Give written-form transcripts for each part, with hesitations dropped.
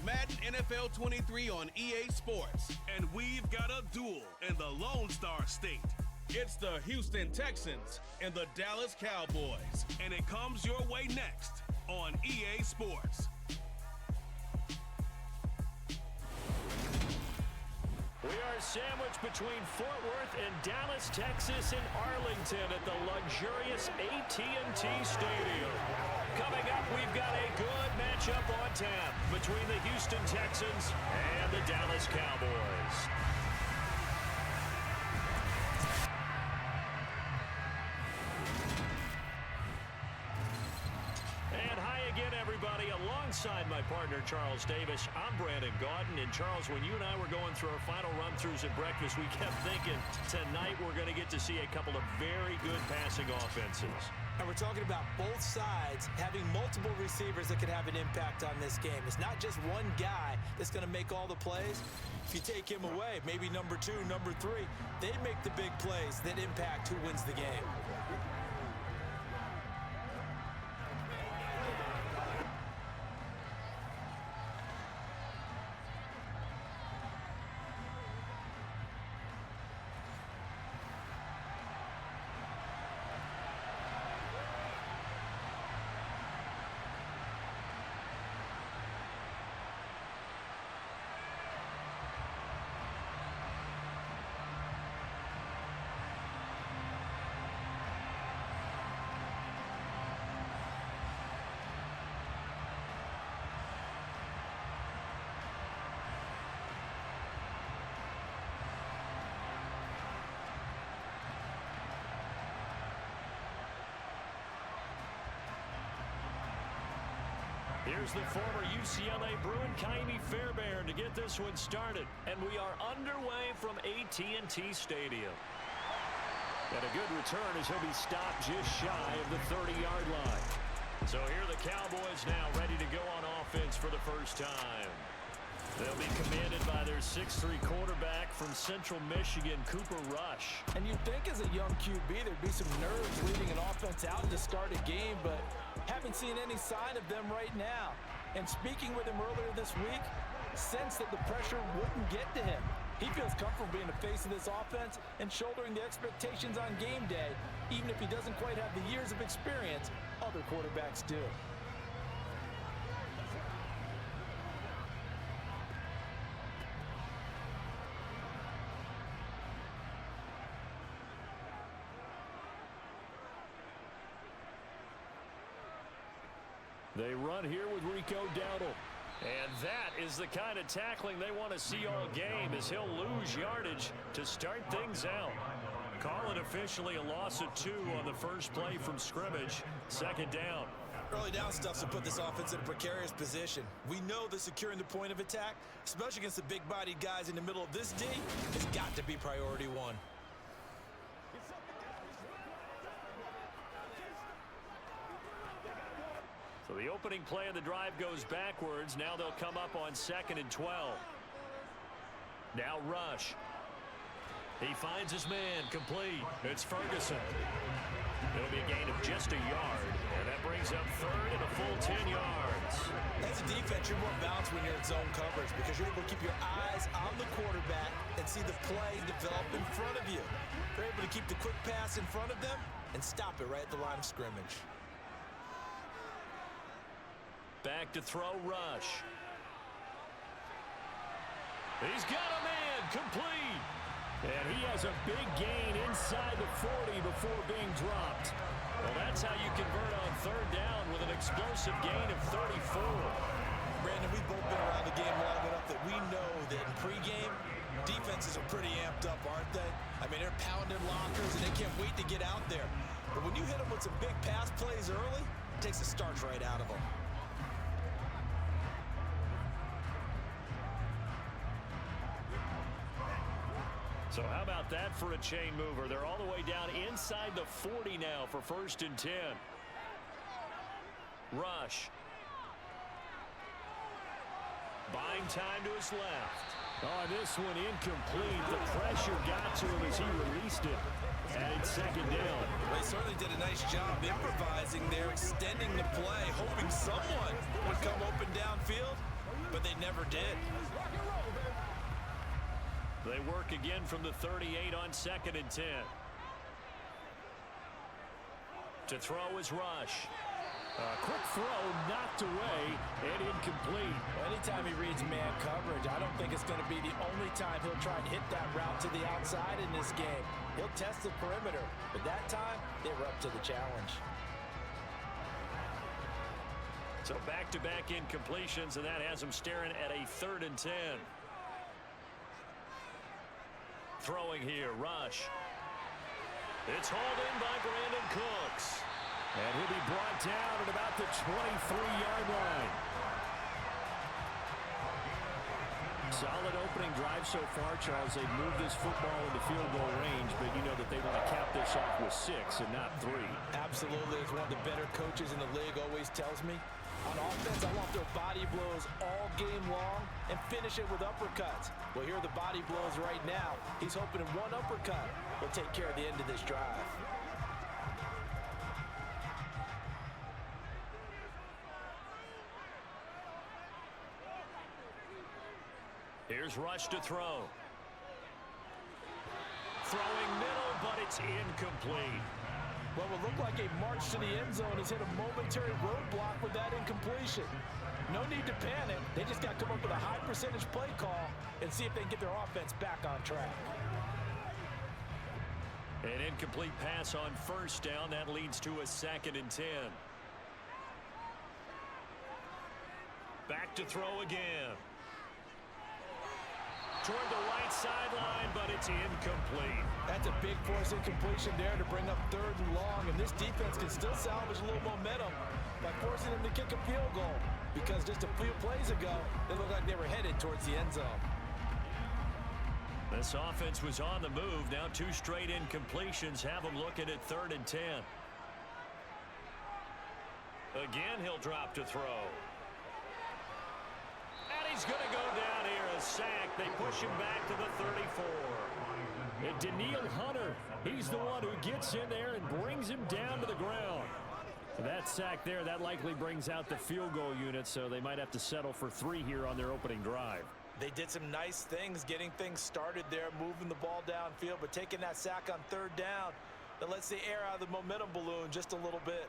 Madden NFL 23 on EA Sports. And we've got a duel in the Lone Star State. It's the Houston Texans and the Dallas Cowboys. And it comes your way next on EA Sports. We are sandwiched between Fort Worth and Dallas, Texas, and Arlington at the luxurious AT&T Stadium. Coming up, we've got a good matchup on tap between the Houston Texans and the Dallas Cowboys. And hi again, everybody. Alongside my partner, Charles Davis, I'm Brandon Gaudin. And Charles, when you and I were going through our final run-throughs at breakfast, we kept thinking tonight we're going to get to see a couple of very good passing offenses. And we're talking about both sides having multiple receivers that could have an impact on this game. It's not just one guy that's going to make all the plays. If you take him away, maybe number 2, number 3, they make the big plays that impact who wins the game. Here's the former UCLA Bruin, Kaimi Fairbairn, to get this one started. And we are underway from AT&T Stadium. And a good return as he'll be stopped just shy of the 30-yard line. So here are the Cowboys now ready to go on offense for the first time. They'll be commanded by their 6'3" quarterback from Central Michigan, Cooper Rush. And you'd think as a young QB there'd be some nerves leading an offense out to start a game, but haven't seen any sign of them right now. And speaking with him earlier this week, sensed that the pressure wouldn't get to him. He feels comfortable being the face of this offense and shouldering the expectations on game day, even if he doesn't quite have the years of experience other quarterbacks do. They run here with Rico Dowdle. And that is the kind of tackling they want to see all game, as he'll lose yardage to start things out. Call it officially a loss of 2 on the first play from scrimmage. Second down. Early down stuff's to put this offense in a precarious position. We know that securing the point of attack, especially against the big-bodied guys in the middle of this D, has got to be priority 1. So the opening play of the drive goes backwards. Now they'll come up on 2nd and 12. Now Rush. He finds his man, complete. It's Ferguson. It'll be a gain of just a yard, and that brings up 3rd and a full 10 yards. As a defense, you're more balanced when you're in zone coverage because you're able to keep your eyes on the quarterback and see the play develop in front of you. You're able to keep the quick pass in front of them and stop it right at the line of scrimmage. Back to throw, Rush. He's got a man, complete. And he has a big gain inside the 40 before being dropped. Well, that's how you convert on 3rd down with an explosive gain of 34. Brandon, we've both been around the game long enough that we know that in pregame, defenses are pretty amped up, aren't they? I mean, they're pounding lockers, and they can't wait to get out there. But when you hit them with some big pass plays early, it takes the starch right out of them. So how about that for a chain mover? They're all the way down inside the 40 now for 1st and 10. Rush. Buying time to his left. Oh, this one incomplete. The pressure got to him as he released it. And it's 2nd down. They certainly did a nice job improvising there, extending the play, hoping someone would come open downfield. but they never did. They work again from the 38 on 2nd and 10. To throw is Rush. Quick throw, knocked away, and incomplete. Anytime he reads man coverage, I don't think it's going to be the only time he'll try and hit that route to the outside in this game. He'll test the perimeter, but that time, they were up to the challenge. So back-to-back incompletions, and that has him staring at a 3rd and 10. Throwing here, Rush. It's hauled in by Brandon Cooks. And he'll be brought down at about the 23-yard line. Solid opening drive so far, Charles. They've moved this football into field goal range, but you know that they want to cap this off with 6 and not 3. Absolutely. As one of the better coaches in the league always tells me, on offense, I want their body blows all game long and finish it with uppercuts. Well, here are the body blows right now. He's hoping in one uppercut will take care of the end of this drive. Here's Rush to throw. Throwing middle, but it's incomplete. What will look like a march to the end zone has hit a momentary roadblock with that incompletion. No need to panic. They just got to come up with a high percentage play call and see if they can get their offense back on track. An incomplete pass on 1st down. That leads to a 2nd and 10. Back to throw again. Toward the right sideline, but it's incomplete. That's a big force incompletion there to bring up 3rd and long, and this defense can still salvage a little momentum by forcing them to kick a field goal, because just a few plays ago, they looked like they were headed towards the end zone. This offense was on the move. Now 2 straight incompletions have them looking at 3rd and 10. Again, he'll drop to throw. And he's going to go down here, a sack. They push him back to the 34. And Daniil Hunter, he's the one who gets in there and brings him down to the ground. That sack there, that likely brings out the field goal unit, so they might have to settle for 3 here on their opening drive. They did some nice things getting things started there, moving the ball downfield, but taking that sack on 3rd down, that lets the air out of the momentum balloon just a little bit.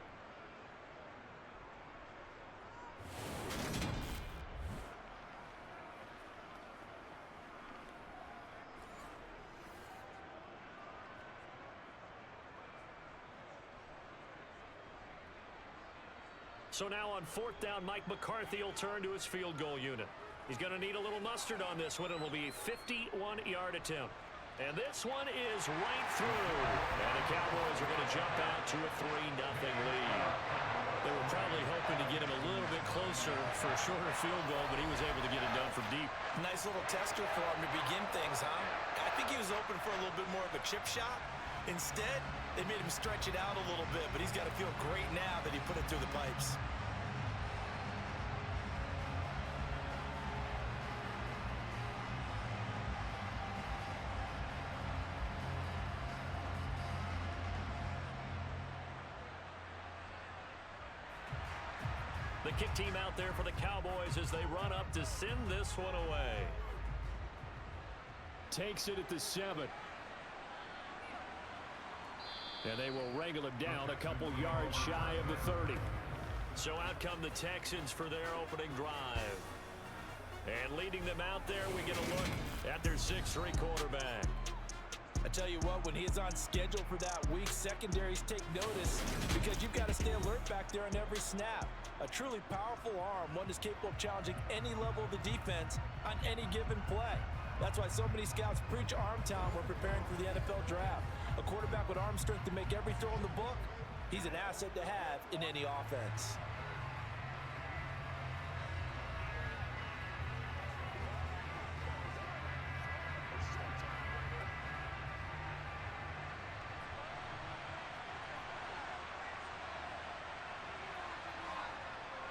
So now on 4th down, Mike McCarthy will turn to his field goal unit. He's going to need a little mustard on this one. It will be a 51-yard attempt. And this one is right through. And the Cowboys are going to jump out to a 3-0 lead. They were probably hoping to get him a little bit closer for a shorter field goal, but he was able to get it done from deep. Nice little tester for him to begin things, huh? I think he was open for a little bit more of a chip shot. Instead, they made him stretch it out a little bit, but he's got to feel great now that he put it through the pipes. The kick team out there for the Cowboys as they run up to send this one away. Takes it at the 7. And they will wrangle him down a couple yards shy of the 30. So out come the Texans for their opening drive. And leading them out there, we get a look at their 6'3" quarterback. I tell you what, when he is on schedule for that week, secondaries take notice because you've got to stay alert back there on every snap. A truly powerful arm, one that's capable of challenging any level of the defense on any given play. That's why so many scouts preach arm talent when preparing for the NFL draft. A quarterback with arm strength to make every throw in the book, he's an asset to have in any offense.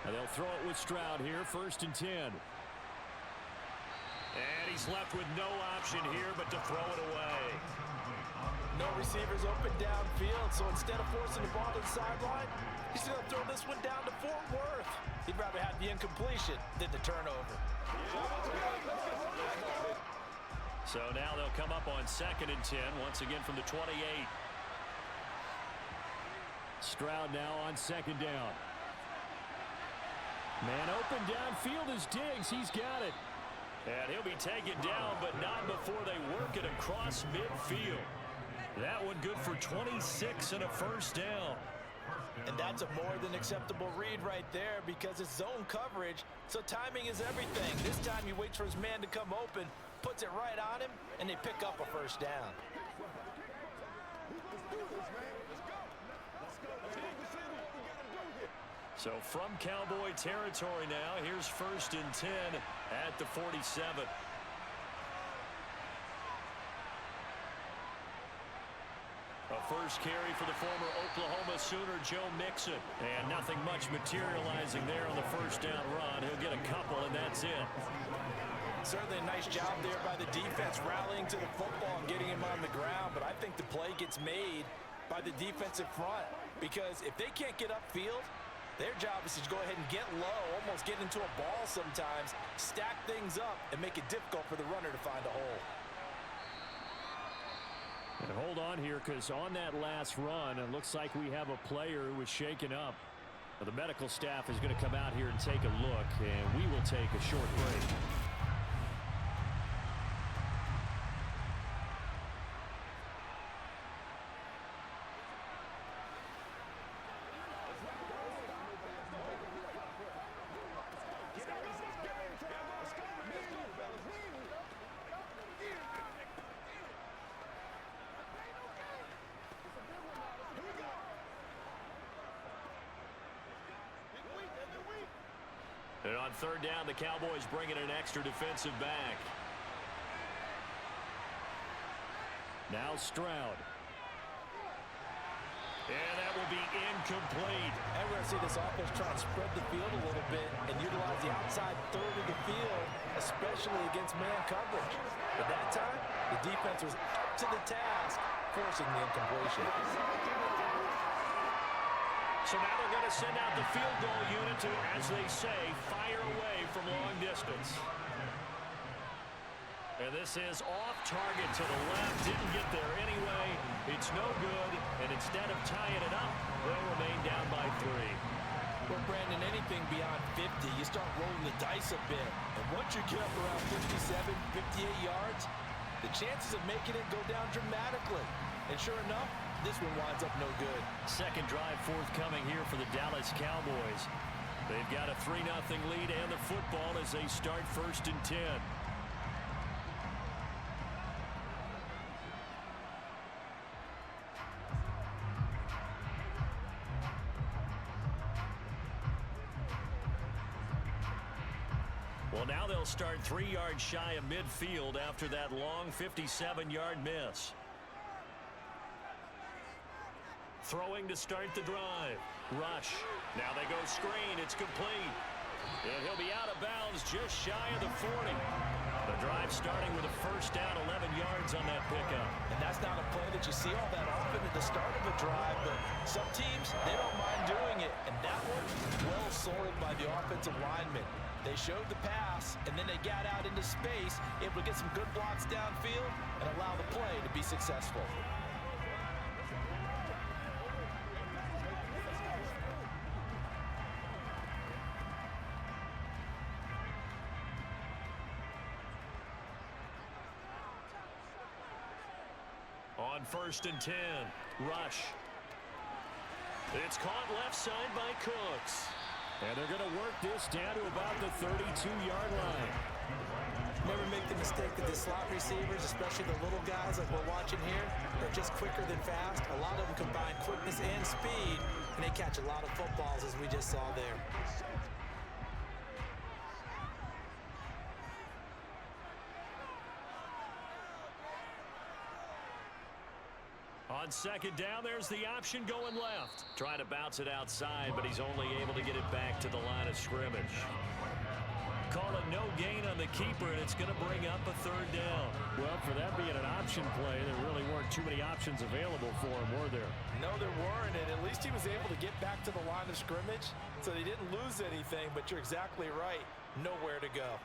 And they'll throw it with Stroud here, 1st and 10. And he's left with no option here but to throw it away. No receivers open downfield, so instead of forcing the ball to the sideline, he's going to throw this one down to Fort Worth. He'd rather have the incompletion than the turnover. So now they'll come up on 2nd and 10, once again from the 28. Stroud now on 2nd down. Man open downfield is Diggs. He's got it. And he'll be taken down, but not before they work it across midfield. That one good for 26 and a first down. And that's a more than acceptable read right there because it's zone coverage, so timing is everything. This time he waits for his man to come open, puts it right on him, and they pick up a first down. So from Cowboy territory now, here's 1st and 10 at the 47. A first carry for the former Oklahoma Sooner, Joe Mixon. And nothing much materializing there on the first down run. He'll get a couple, and that's it. Certainly a nice job there by the defense rallying to the football and getting him on the ground, but I think the play gets made by the defensive front because if they can't get upfield, their job is to go ahead and get low, almost get into a ball sometimes, stack things up, and make it difficult for the runner to find a hole. And hold on here because on that last run, it looks like we have a player who was shaken up. The medical staff is going to come out here and take a look, and we will take a short break. And on 3rd down, the Cowboys bring in an extra defensive back. Now Stroud. And that will be incomplete. And we're going to see this offense try to spread the field a little bit and utilize the outside third of the field, especially against man coverage. But that time, the defense was up to the task, forcing the incompletion. So now they're going to send out the field goal unit to, as they say, fire away from long distance. And this is off target to the left. Didn't get there anyway. It's no good. And instead of tying it up, they'll remain down by 3. Well, Brandon, anything beyond 50, you start rolling the dice a bit. And once you get up around 57, 58 yards, the chances of making it go down dramatically. And sure enough, this one winds up no good. Second drive forthcoming here for the Dallas Cowboys. They've got a 3-0 lead and the football as they start 1st and 10. Well, now they'll start 3 yards shy of midfield after that long 57-yard miss. Throwing to start the drive. Rush. Now they go screen. It's complete. And he'll be out of bounds just shy of the 40. The drive starting with a first down, 11 yards on that pickup. And that's not a play that you see all that often at the start of a drive, but some teams, they don't mind doing it. And that one, well sold by the offensive lineman. They showed the pass, and then they got out into space, able to get some good blocks downfield and allow the play to be successful. On 1st and 10, Rush. It's caught left side by Cooks. And they're going to work this down to about the 32-yard line. Never make the mistake that the slot receivers, especially the little guys like we're watching here, are just quicker than fast. A lot of them combine quickness and speed, and they catch a lot of footballs, as we just saw there. On 2nd down, there's the option going left. Trying to bounce it outside, but he's only able to get it back to the line of scrimmage. call it no gain on the keeper, and it's going to bring up a third down. Well, for that being an option play, there really weren't too many options available for him, were there? No, there weren't, and at least he was able to get back to the line of scrimmage, so they didn't lose anything, but you're exactly right. Nowhere to go.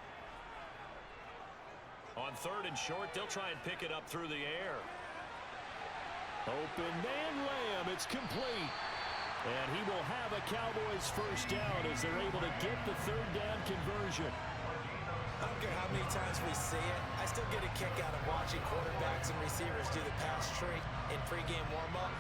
On third and short, they'll try and pick it up through the air. Open man Lamb, it's complete. And he will have a Cowboys first down as they're able to get the third down conversion. I don't care how many times we see it. I still get a kick out of watching quarterbacks and receivers do the pass tree in pregame warm-up.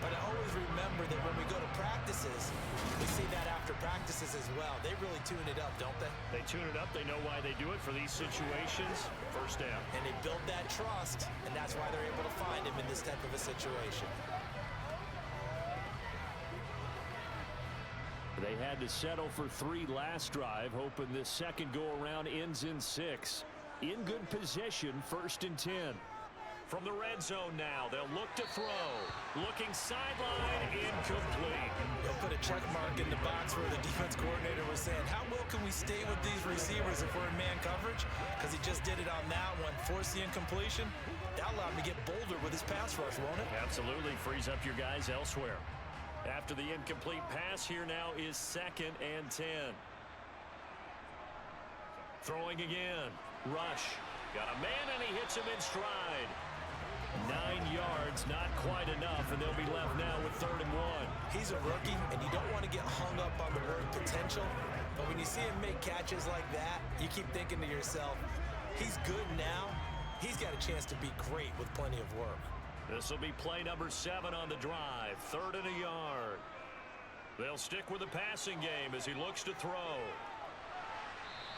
But I always remember that when we go to practices, we see that after practices as well. They really tune it up, don't they? They tune it up. They know why they do it for these situations. First down. And they build that trust, and that's why they're able to find him in this type of a situation. They had to settle for 3 last drive, hoping this second go-around ends in 6. In good position, 1st and 10. From the red zone now, they'll look to throw. Looking sideline, incomplete. They'll put a check mark in the box where the defense coordinator was saying, how well can we stay with these receivers if we're in man coverage? Because he just did it on that one, force the incompletion. That allowed him to get bolder with his pass rush, won't it? Absolutely, frees up your guys elsewhere. After the incomplete pass, here now is 2nd and 10. Throwing again. Rush. Got a man, and he hits him in stride. 9 yards, not quite enough, and they'll be left now with 3rd and 1. He's a rookie, and you don't want to get hung up on the word potential. But when you see him make catches like that, you keep thinking to yourself, he's good now. He's got a chance to be great with plenty of work. This will be play number 7 on the drive. 3rd and a yard. They'll stick with the passing game as he looks to throw.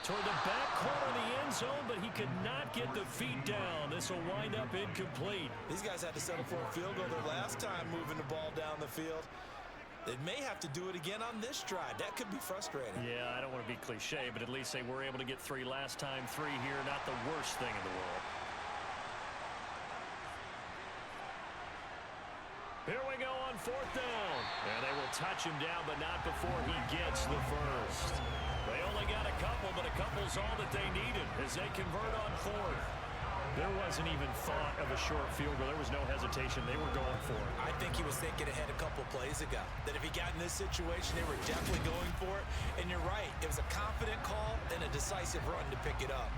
Toward the back corner of the end zone, but he could not get the feet down. This will wind up incomplete. These guys had to settle for a field goal their last time moving the ball down the field. They may have to do it again on this drive. That could be frustrating. Yeah, I don't want to be cliche, but at least they were able to get 3 last time. 3 here, not the worst thing in the world. Here we go on 4th down. And they will touch him down, but not before he gets the first. They only got a couple, but a couple's all that they needed as they convert on 4th. There wasn't even thought of a short field goal. There was no hesitation. They were going for it. I think he was thinking ahead a couple plays ago. That if he got in this situation, they were definitely going for it. And you're right. It was a confident call and a decisive run to pick it up.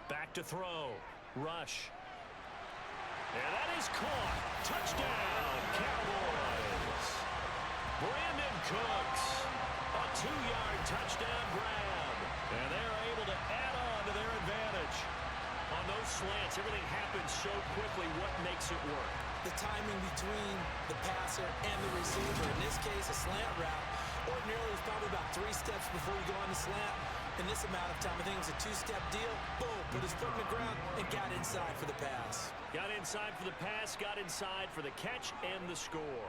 Back to throw. Rush. And that is caught. Touchdown, Cowboys. Brandon Cooks. A 2-yard touchdown grab. And they're able to add on to their advantage. On those slants, everything happens so quickly. What makes it work? The timing between the passer and the receiver. In this case, a slant route. Ordinarily, it's probably about 3 steps before you go on the slant. In this amount of time, I think it was a 2-step deal. Boom, put his foot in the ground and got inside for the pass. Got inside for the pass, got inside for the catch and the score.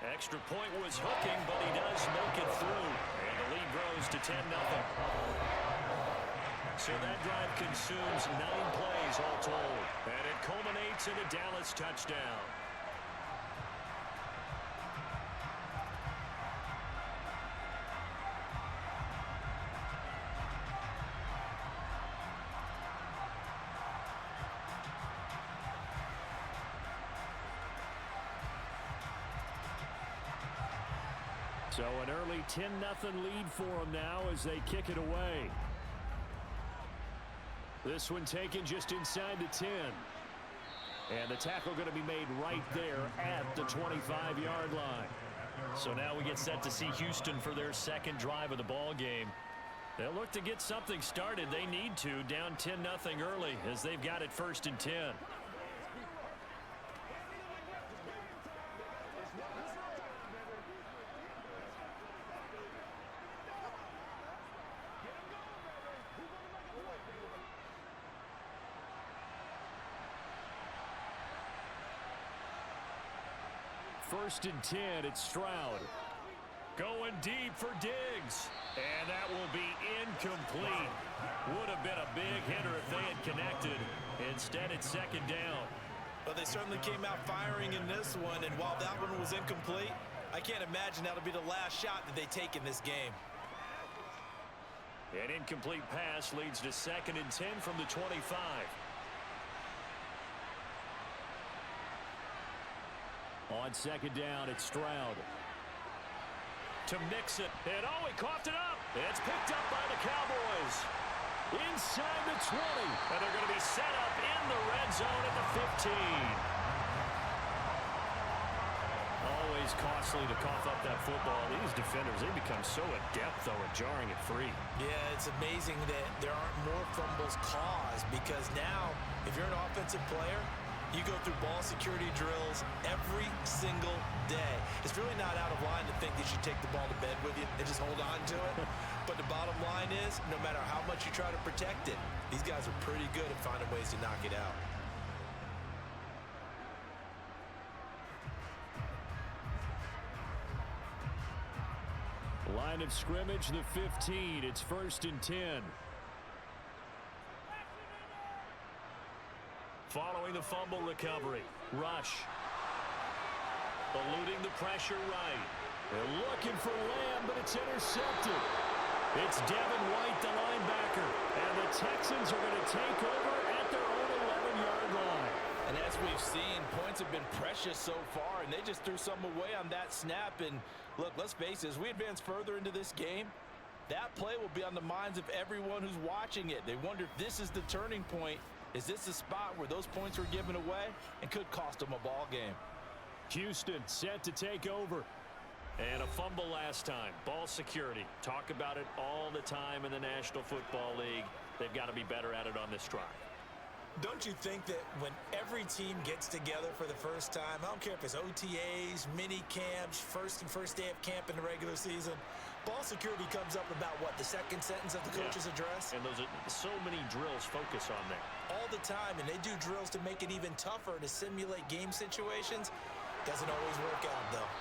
Extra point was hooking, but he does make it through. And the lead grows to 10-0. So that drive consumes 9 plays all told. And it culminates in a Dallas touchdown. So an early 10-0 lead for them now as they kick it away. This one taken just inside the 10. And the tackle going to be made right there at the 25-yard line. So now we get set to see Houston for their second drive of the ball game. They'll look to get something started. They need to, down 10-0 early as they've got it 1st and 10. First and 10, it's Stroud. Going deep for Diggs. And that will be incomplete. Would have been a big hitter if they had connected. Instead, it's second down. Well, they certainly came out firing in this one, and while that one was incomplete, I can't imagine that'll be the last shot that they take in this game. An incomplete pass leads to 2nd and 10 from the 25. On 2nd down, it's Stroud. To mix it. And oh, he coughed it up. It's picked up by the Cowboys. Inside the 20. And they're going to be set up in the red zone at the 15. Always costly to cough up that football. These defenders, they become so adept, though, at jarring it free. Yeah, it's amazing that there aren't more fumbles caused, because now, if you're an offensive player, you go through ball security drills every single day. It's really not out of line to think that you take the ball to bed with you and just hold on to it. But the bottom line is, no matter how much you try to protect it, these guys are pretty good at finding ways to knock it out. Line of scrimmage, the 15. It's 1st and 10. Following the fumble recovery. Rush. Eluding the pressure right. They're looking for Lamb, but it's intercepted. It's Devin White, the linebacker. And the Texans are going to take over at their own 11-yard line. And as we've seen, points have been precious so far, and they just threw some away on that snap. And look, let's face it, as we advance further into this game, that play will be on the minds of everyone who's watching it. They wonder if this is the turning point. Is this the spot where those points were given away and could cost them a ball game? Houston set to take over. And a fumble last time. Ball security. Talk about it all the time in the National Football League. They've got to be better at it on this drive. Don't you think that when every team gets together for the first time, I don't care if it's OTAs, mini camps, first day of camp in the regular season, ball security comes up about what, the second sentence of the coach's address? And those are so many drills focus on that. All the time, and they do drills to make it even tougher to simulate game situations. Doesn't always work out, though.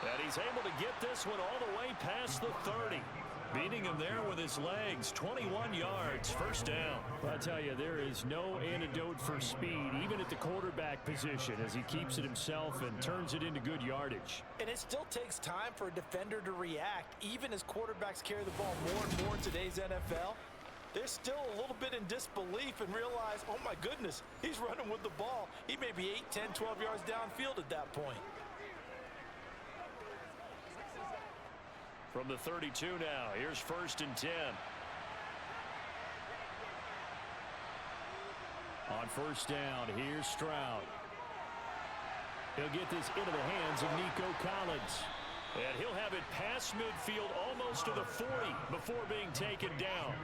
And he's able to get this one all the way past the 30. Beating him there with his legs. 21 yards, 1st down. I'll tell you, there is no antidote for speed, even at the quarterback position, as he keeps it himself and turns it into good yardage. And it still takes time for a defender to react, even as quarterbacks carry the ball more and more in today's NFL. They're still a little bit in disbelief and realize, oh my goodness, he's running with the ball. He may be 8, 10, 12 yards downfield at that point. From the 32 now, here's 1st and 10. On 1st down, here's Stroud. He'll get this into the hands of Nico Collins. And he'll have it past midfield almost to the 40 before being taken down.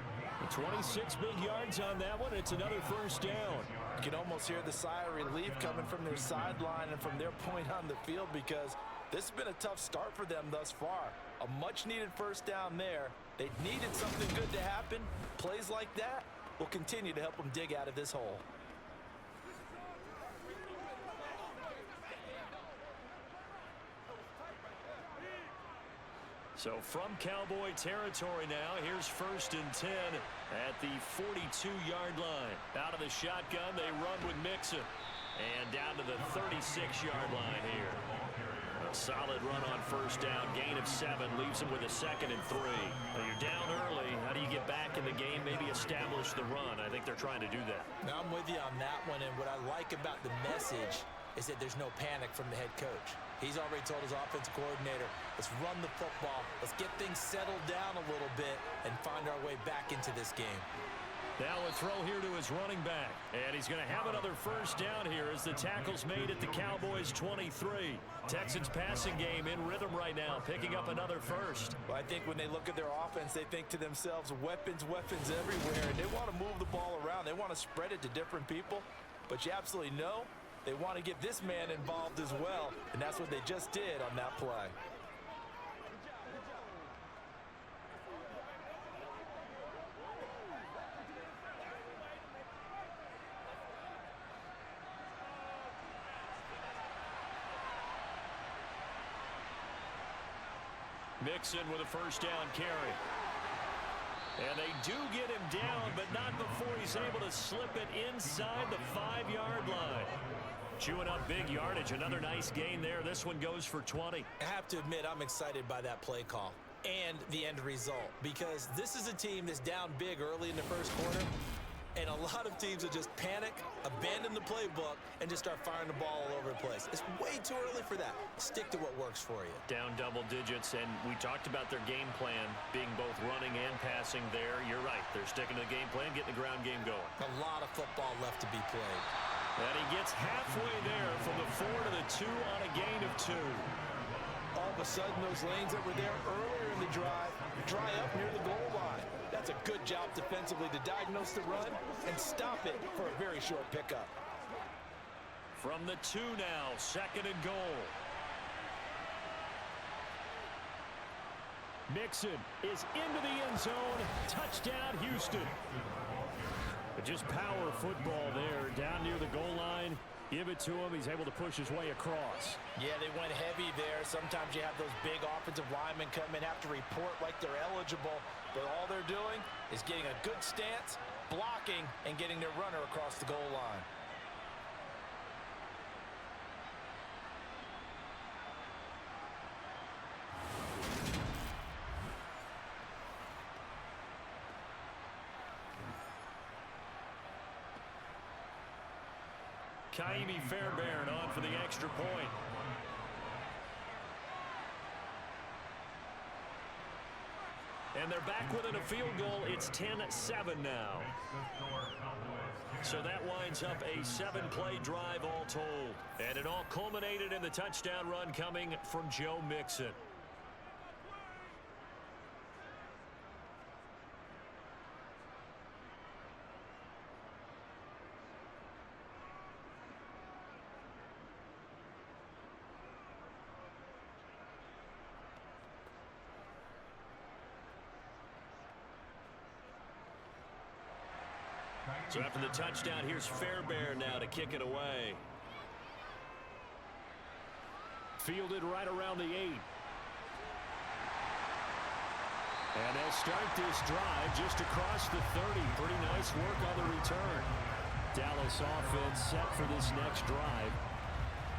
26 big yards on that one. It's another 1st down. You can almost hear the sigh of relief coming from their sideline and from their point on the field, because this has been a tough start for them thus far. A much-needed 1st down there. They needed something good to happen. Plays like that will continue to help them dig out of this hole. So from Cowboy territory now, here's 1st and 10 at the 42-yard line. Out of the shotgun, they run with Mixon. And down to the 36-yard line here. A solid run on 1st down, gain of 7, leaves them with a 2nd and 3. Now you're down early. How do you get back in the game, maybe establish the run? I think they're trying to do that. Now I'm with you on that one, and what I like about the message is that there's no panic from the head coach. He's already told his offensive coordinator, let's run the football, let's get things settled down a little bit and find our way back into this game. Now a throw here to his running back. And he's going to have another 1st down here as the tackle's made at the Cowboys' 23. Texans passing game in rhythm right now, picking up another 1st. Well, I think when they look at their offense, they think to themselves, weapons, weapons everywhere. And they want to move the ball around. They want to spread it to different people. But you absolutely know they want to get this man involved as well. And that's what they just did on that play. Mixon with a first down carry. And they do get him down, but not before he's able to slip it inside the 5-yard line. Chewing up big yardage. Another nice gain there. This one goes for 20. I have to admit, I'm excited by that play call and the end result, because this is a team that's down big early in the first quarter, and a lot of teams will just panic, abandon the playbook, and just start firing the ball all over the place. It's way too early for that. Stick to what works for you. Down double digits, and we talked about their game plan being both running and passing there. You're right. They're sticking to the game plan, getting the ground game going. A lot of football left to be played. And he gets halfway there from the 4 to the 2 on a gain of 2. All of a sudden, those lanes that were there earlier in the drive dry up near the goal line. That's a good job defensively to diagnose the run and stop it for a very short pickup. From the 2 now, 2nd and goal. Mixon is into the end zone. Touchdown, Houston. But just power football there down near the goal line. Give it to him. He's able to push his way across. Yeah, they went heavy there. Sometimes you have those big offensive linemen come in, have to report like they're eligible, but all they're doing is getting a good stance, blocking, and getting their runner across the goal line. Kaimi Fairbairn on for the extra point. And they're back within a field goal. It's 10-7 now. So that winds up a 7-play drive all told. And it all culminated in the touchdown run coming from Joe Mixon. So after the touchdown, here's Fairbairn now to kick it away. Fielded right around the 8. And they'll start this drive just across the 30. Pretty nice work on the return. Dallas offense set for this next drive.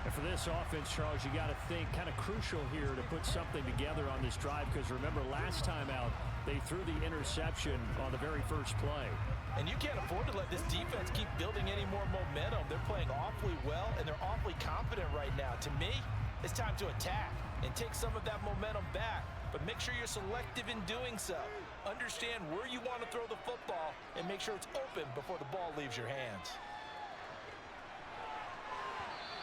And for this offense, Charles, you got to think kind of crucial here to put something together on this drive, because remember last time out, they threw the interception on the very first play. And you can't afford to let this defense keep building any more momentum. They're playing awfully well, and they're awfully confident right now. To me, it's time to attack and take some of that momentum back. But make sure you're selective in doing so. Understand where you want to throw the football and make sure it's open before the ball leaves your hands.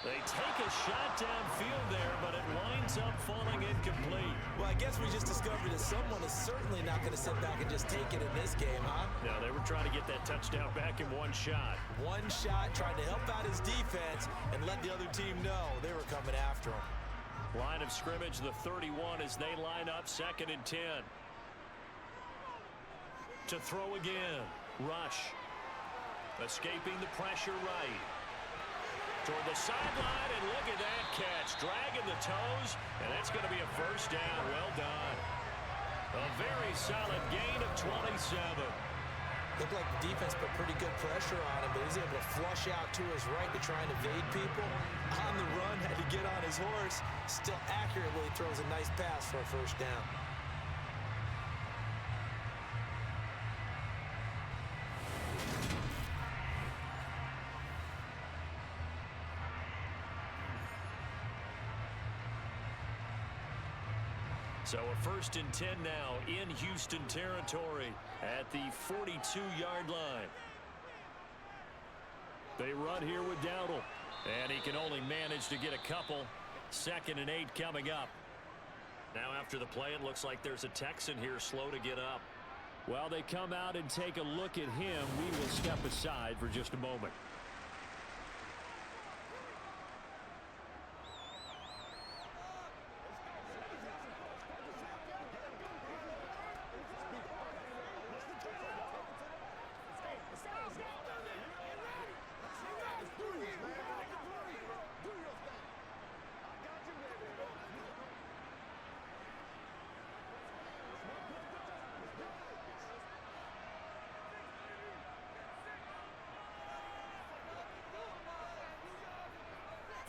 They take a shot downfield there, but it winds up falling incomplete. Well, I guess we just discovered that someone is certainly not going to sit back and just take it in this game, huh? No, they were trying to get that touchdown back in one shot. One shot, trying to help out his defense and let the other team know they were coming after him. Line of scrimmage, the 31 as they line up, 2nd and 10. To throw again. Rush. Escaping the pressure right. Toward the sideline, and look at that catch. Dragging the toes, and that's going to be a first down. Well done. A very solid gain of 27. Looked like the defense put pretty good pressure on him, but he's able to flush out to his right to try and evade people. On the run, had to get on his horse. Still accurately throws a nice pass for a first down. So a 1st and 10 now in Houston territory at the 42-yard line. They run here with Dowdle. And he can only manage to get a couple. 2nd and 8 coming up. Now after the play, it looks like there's a Texan here slow to get up. While they come out and take a look at him, we will step aside for just a moment.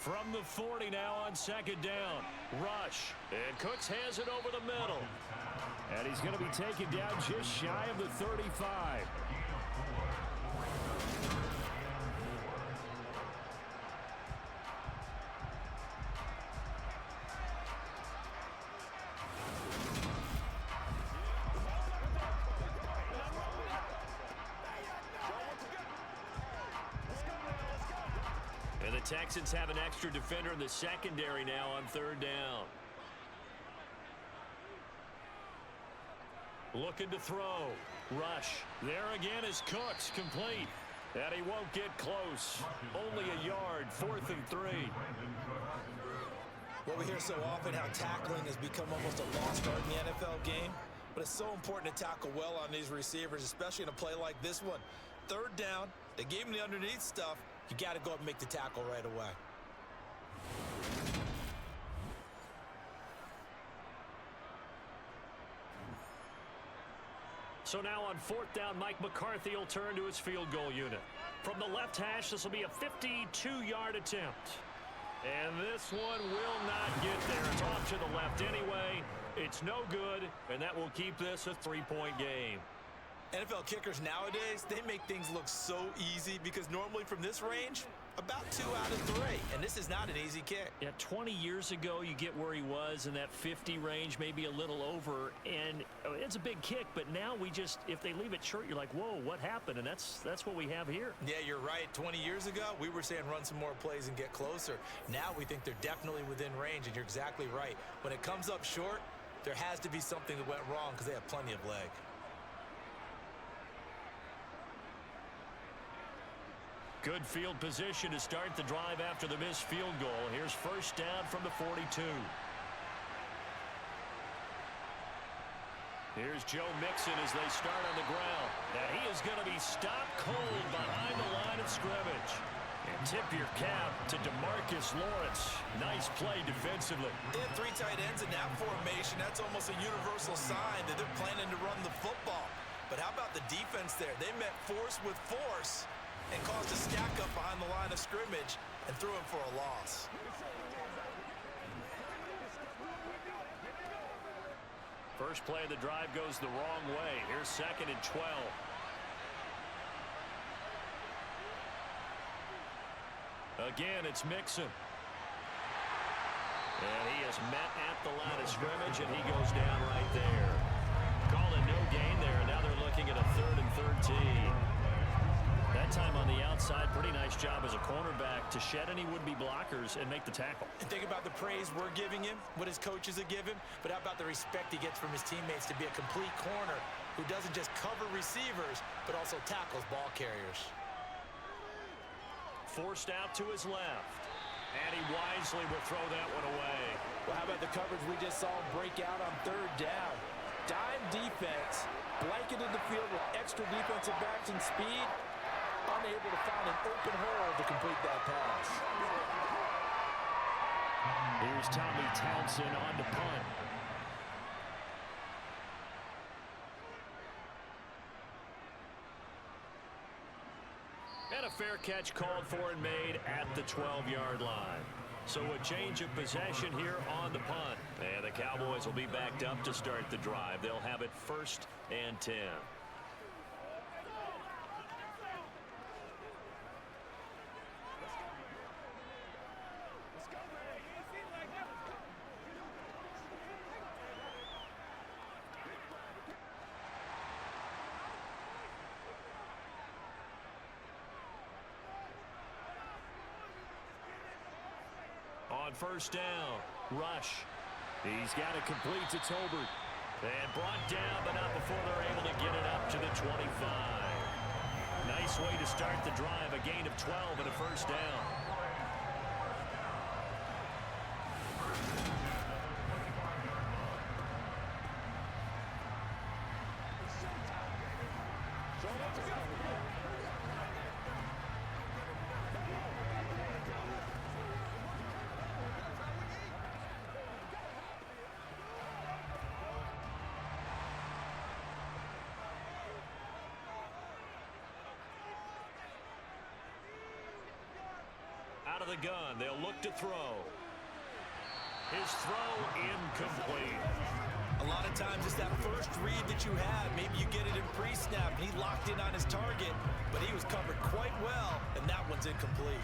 From the 40 now on second down. Rush. And Cooks has it over the middle. And he's going to be taken down just shy of the 35. And the Texans have an extra defender in the secondary now on third down. Looking to throw. Rush. There again is Cooks, complete. And he won't get close. Only a yard, 4th and 3. Well, we hear so often how tackling has become almost a lost art in the NFL game. But it's so important to tackle well on these receivers, especially in a play like this one. Third down, they gave him the underneath stuff. You got to go up and make the tackle right away. So now on 4th down, Mike McCarthy will turn to his field goal unit. From the left hash, this will be a 52-yard attempt. And this one will not get there. It's off to the left anyway. It's no good, and that will keep this a 3-point game. NFL kickers nowadays, they make things look so easy because normally from this range, about 2 out of 3. And this is not an easy kick. Yeah, 20 years ago, you get where he was in that 50 range, maybe a little over, and it's a big kick. But now we just, if they leave it short, you're like, whoa, what happened? And that's what we have here. Yeah, you're right. 20 years ago, we were saying run some more plays and get closer. Now we think they're definitely within range, and you're exactly right. When it comes up short, there has to be something that went wrong because they have plenty of leg. Good field position to start the drive after the missed field goal. Here's first down from the 42. Here's Joe Mixon as they start on the ground. Now he is going to be stopped cold behind the line of scrimmage. And tip your cap to DeMarcus Lawrence. Nice play defensively. They have 3 tight ends in that formation. That's almost a universal sign that they're planning to run the football. But how about the defense there? They met force with force and caused a stack up behind the line of scrimmage and threw him for a loss. First play of the drive goes the wrong way. Here's 2nd and 12. Again, it's Mixon. And he is met at the line of scrimmage, and he goes down right there. Call it no gain there, and now they're looking at a 3rd and 13. That time on the outside, pretty nice job as a cornerback to shed any would-be blockers and make the tackle. And think about the praise we're giving him, what his coaches have given, but how about the respect he gets from his teammates to be a complete corner who doesn't just cover receivers, but also tackles ball carriers. Forced out to his left. And he wisely will throw that one away. Well, how about the coverage we just saw break out on 3rd down? Dime defense, blanketed the field with extra defensive backs and speed, unable to find an open hole to complete that pass. Here's Tommy Townsend on to punt. And a fair catch called for and made at the 12-yard line. So a change of possession here on the punt. And the Cowboys will be backed up to start the drive. They'll have it 1st and 10. On 1st down, Rush. He's got it complete to Tolbert. And brought down, but not before they're able to get it up to the 25. Nice way to start the drive, a gain of 12 and a 1st down. out of the gun. They'll look to throw. His throw incomplete. A lot of times it's that first read that you have. Maybe you get it in pre-snap, and he locked in on his target, but he was covered quite well, and that one's incomplete.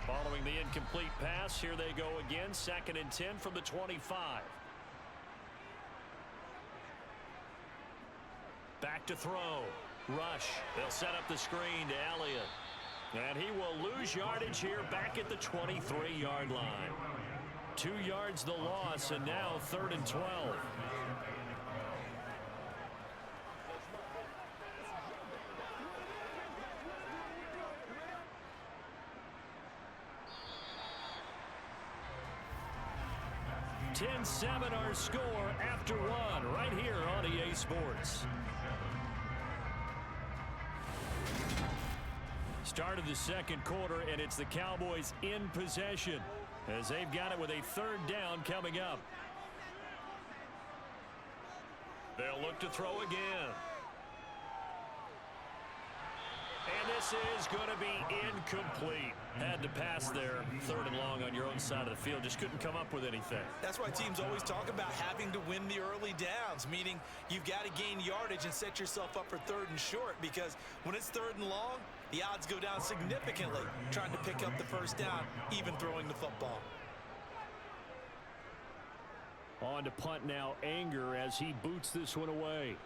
Following the incomplete pass, here they go again. 2nd and 10 from the 25. Back to throw. Rush. They'll set up the screen to Elliott. And he will lose yardage here back at the 23-yard line. 2 yards the loss, and now 3rd and 12. $10-7 our score after 1 right here on EA Sports. Start of the 2nd quarter, and it's the Cowboys in possession as they've got it with a 3rd down coming up. They'll look to throw again. And this is going to be incomplete. Had to pass there, 3rd and long on your own side of the field. Just couldn't come up with anything. That's why teams always talk about having to win the early downs, meaning you've got to gain yardage and set yourself up for 3rd and short, because when it's 3rd and long, the odds go down significantly trying to pick up the 1st down, even throwing the football. On to punt now, Anger, as he boots this one away.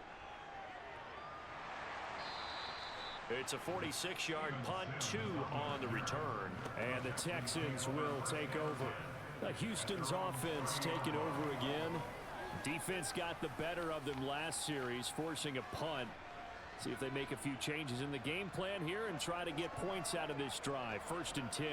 It's a 46-yard punt, 2 on the return. And the Texans will take over. Houston's offense taking over again. Defense got the better of them last series, forcing a punt. See if they make a few changes in the game plan here and try to get points out of this drive. 1st and 10.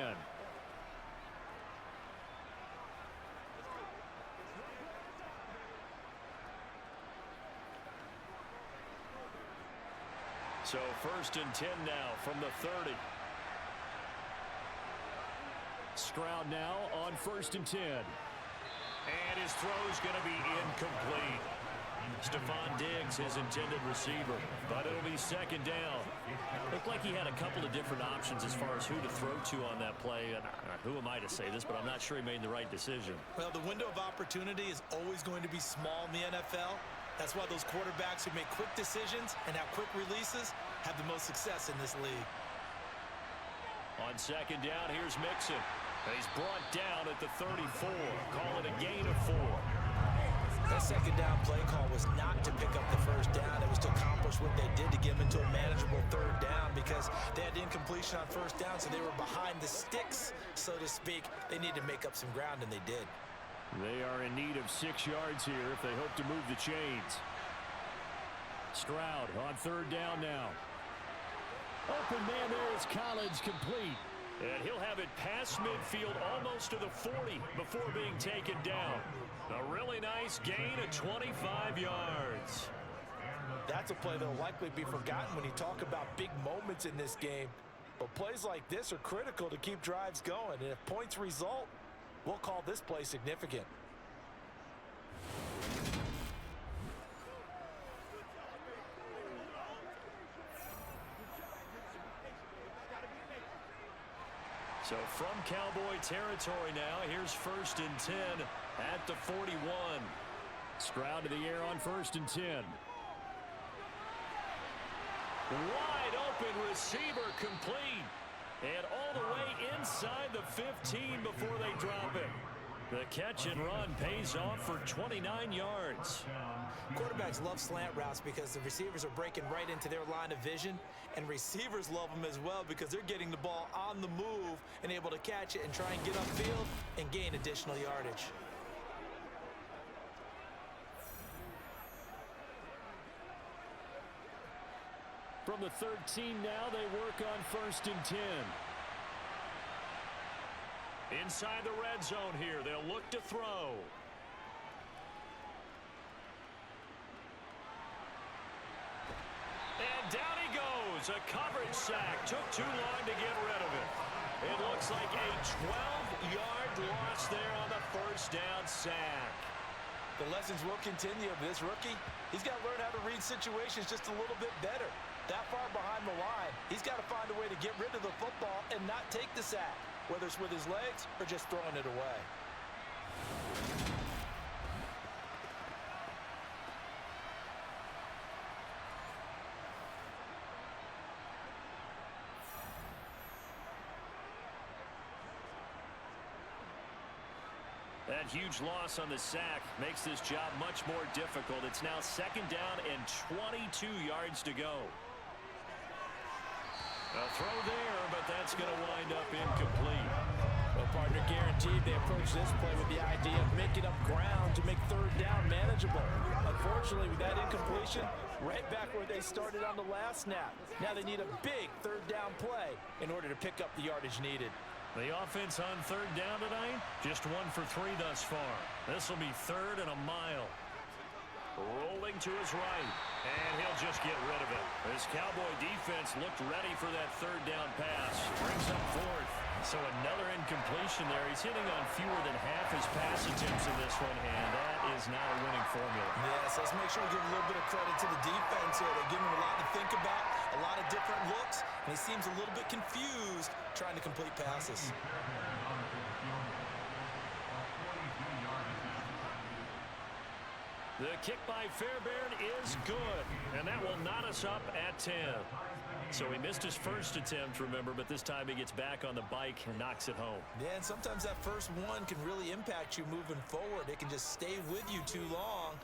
So 1st and 10 now from the 30. Stroud now on 1st and 10. And his throw's going to be incomplete. Stephon Diggs, his intended receiver, but it'll be 2nd down. Looked like he had a couple of different options as far as who to throw to on that play. And who am I to say this, but I'm not sure he made the right decision. Well, the window of opportunity is always going to be small in the NFL. That's why those quarterbacks who make quick decisions and have quick releases have the most success in this league. On 2nd down, here's Mixon. He's brought down at the 34. Call it a gain of 4. That 2nd down play call was not to pick up the 1st down. It was to accomplish what they did to get them into a manageable 3rd down, because they had incompletion on 1st down, so they were behind the sticks, so to speak. They needed to make up some ground, and they did. They are in need of 6 yards here if they hope to move the chains. Stroud on 3rd down now. Open man there is Collins, complete. And he'll have it past midfield almost to the 40 before being taken down. A really nice gain of 25 yards. That's a play that will likely be forgotten when you talk about big moments in this game. But plays like this are critical to keep drives going. And if points result, we'll call this play significant. So from Cowboy territory now, here's 1st and 10 at the 41. Stroud to the air on 1st and 10. Wide open receiver, complete. And all the way inside the 15 before they drop it. The catch and run pays off for 29 yards. Quarterbacks love slant routes because the receivers are breaking right into their line of vision, and receivers love them as well because they're getting the ball on the move and able to catch it and try and get upfield and gain additional yardage. From the 13 now, they work on 1st and 10. Inside the red zone here, they'll look to throw. And down he goes. A coverage sack. Took too long to get rid of it. It looks like a 12-yard loss there on the 1st down sack. The lessons will continue of this rookie. He's got to learn how to read situations just a little bit better. that far behind the line, he's got to find a way to get rid of the football and not take the sack, whether it's with his legs or just throwing it away. That huge loss on the sack makes this job much more difficult. It's now 2nd down and 22 yards to go. A throw there, but that's going to wind up incomplete. Well, partner, guaranteed they approach this play with the idea of making up ground to make 3rd down manageable. Unfortunately, with that incompletion, right back where they started on the last snap. Now they need a big 3rd down play in order to pick up the yardage needed. The offense on 3rd down tonight, just 1 for 3 thus far. This will be 3rd and a mile. Rolling to his right, and he'll just get rid of it. This Cowboy defense looked ready for that 3rd down pass. Brings up 4th. So another incompletion there. He's hitting on fewer than half his pass attempts in this one, and that is not a winning formula. Yes, let's make sure we give a little bit of credit to the defense here. They give him a lot to think about, a lot of different looks, and he seems a little bit confused trying to complete passes. The kick by Fairbairn is good, and that will knot us up at 10. So he missed his first attempt, remember, but this time he gets back on the bike and knocks it home. Yeah, and sometimes that first one can really impact you moving forward. It can just stay with you too long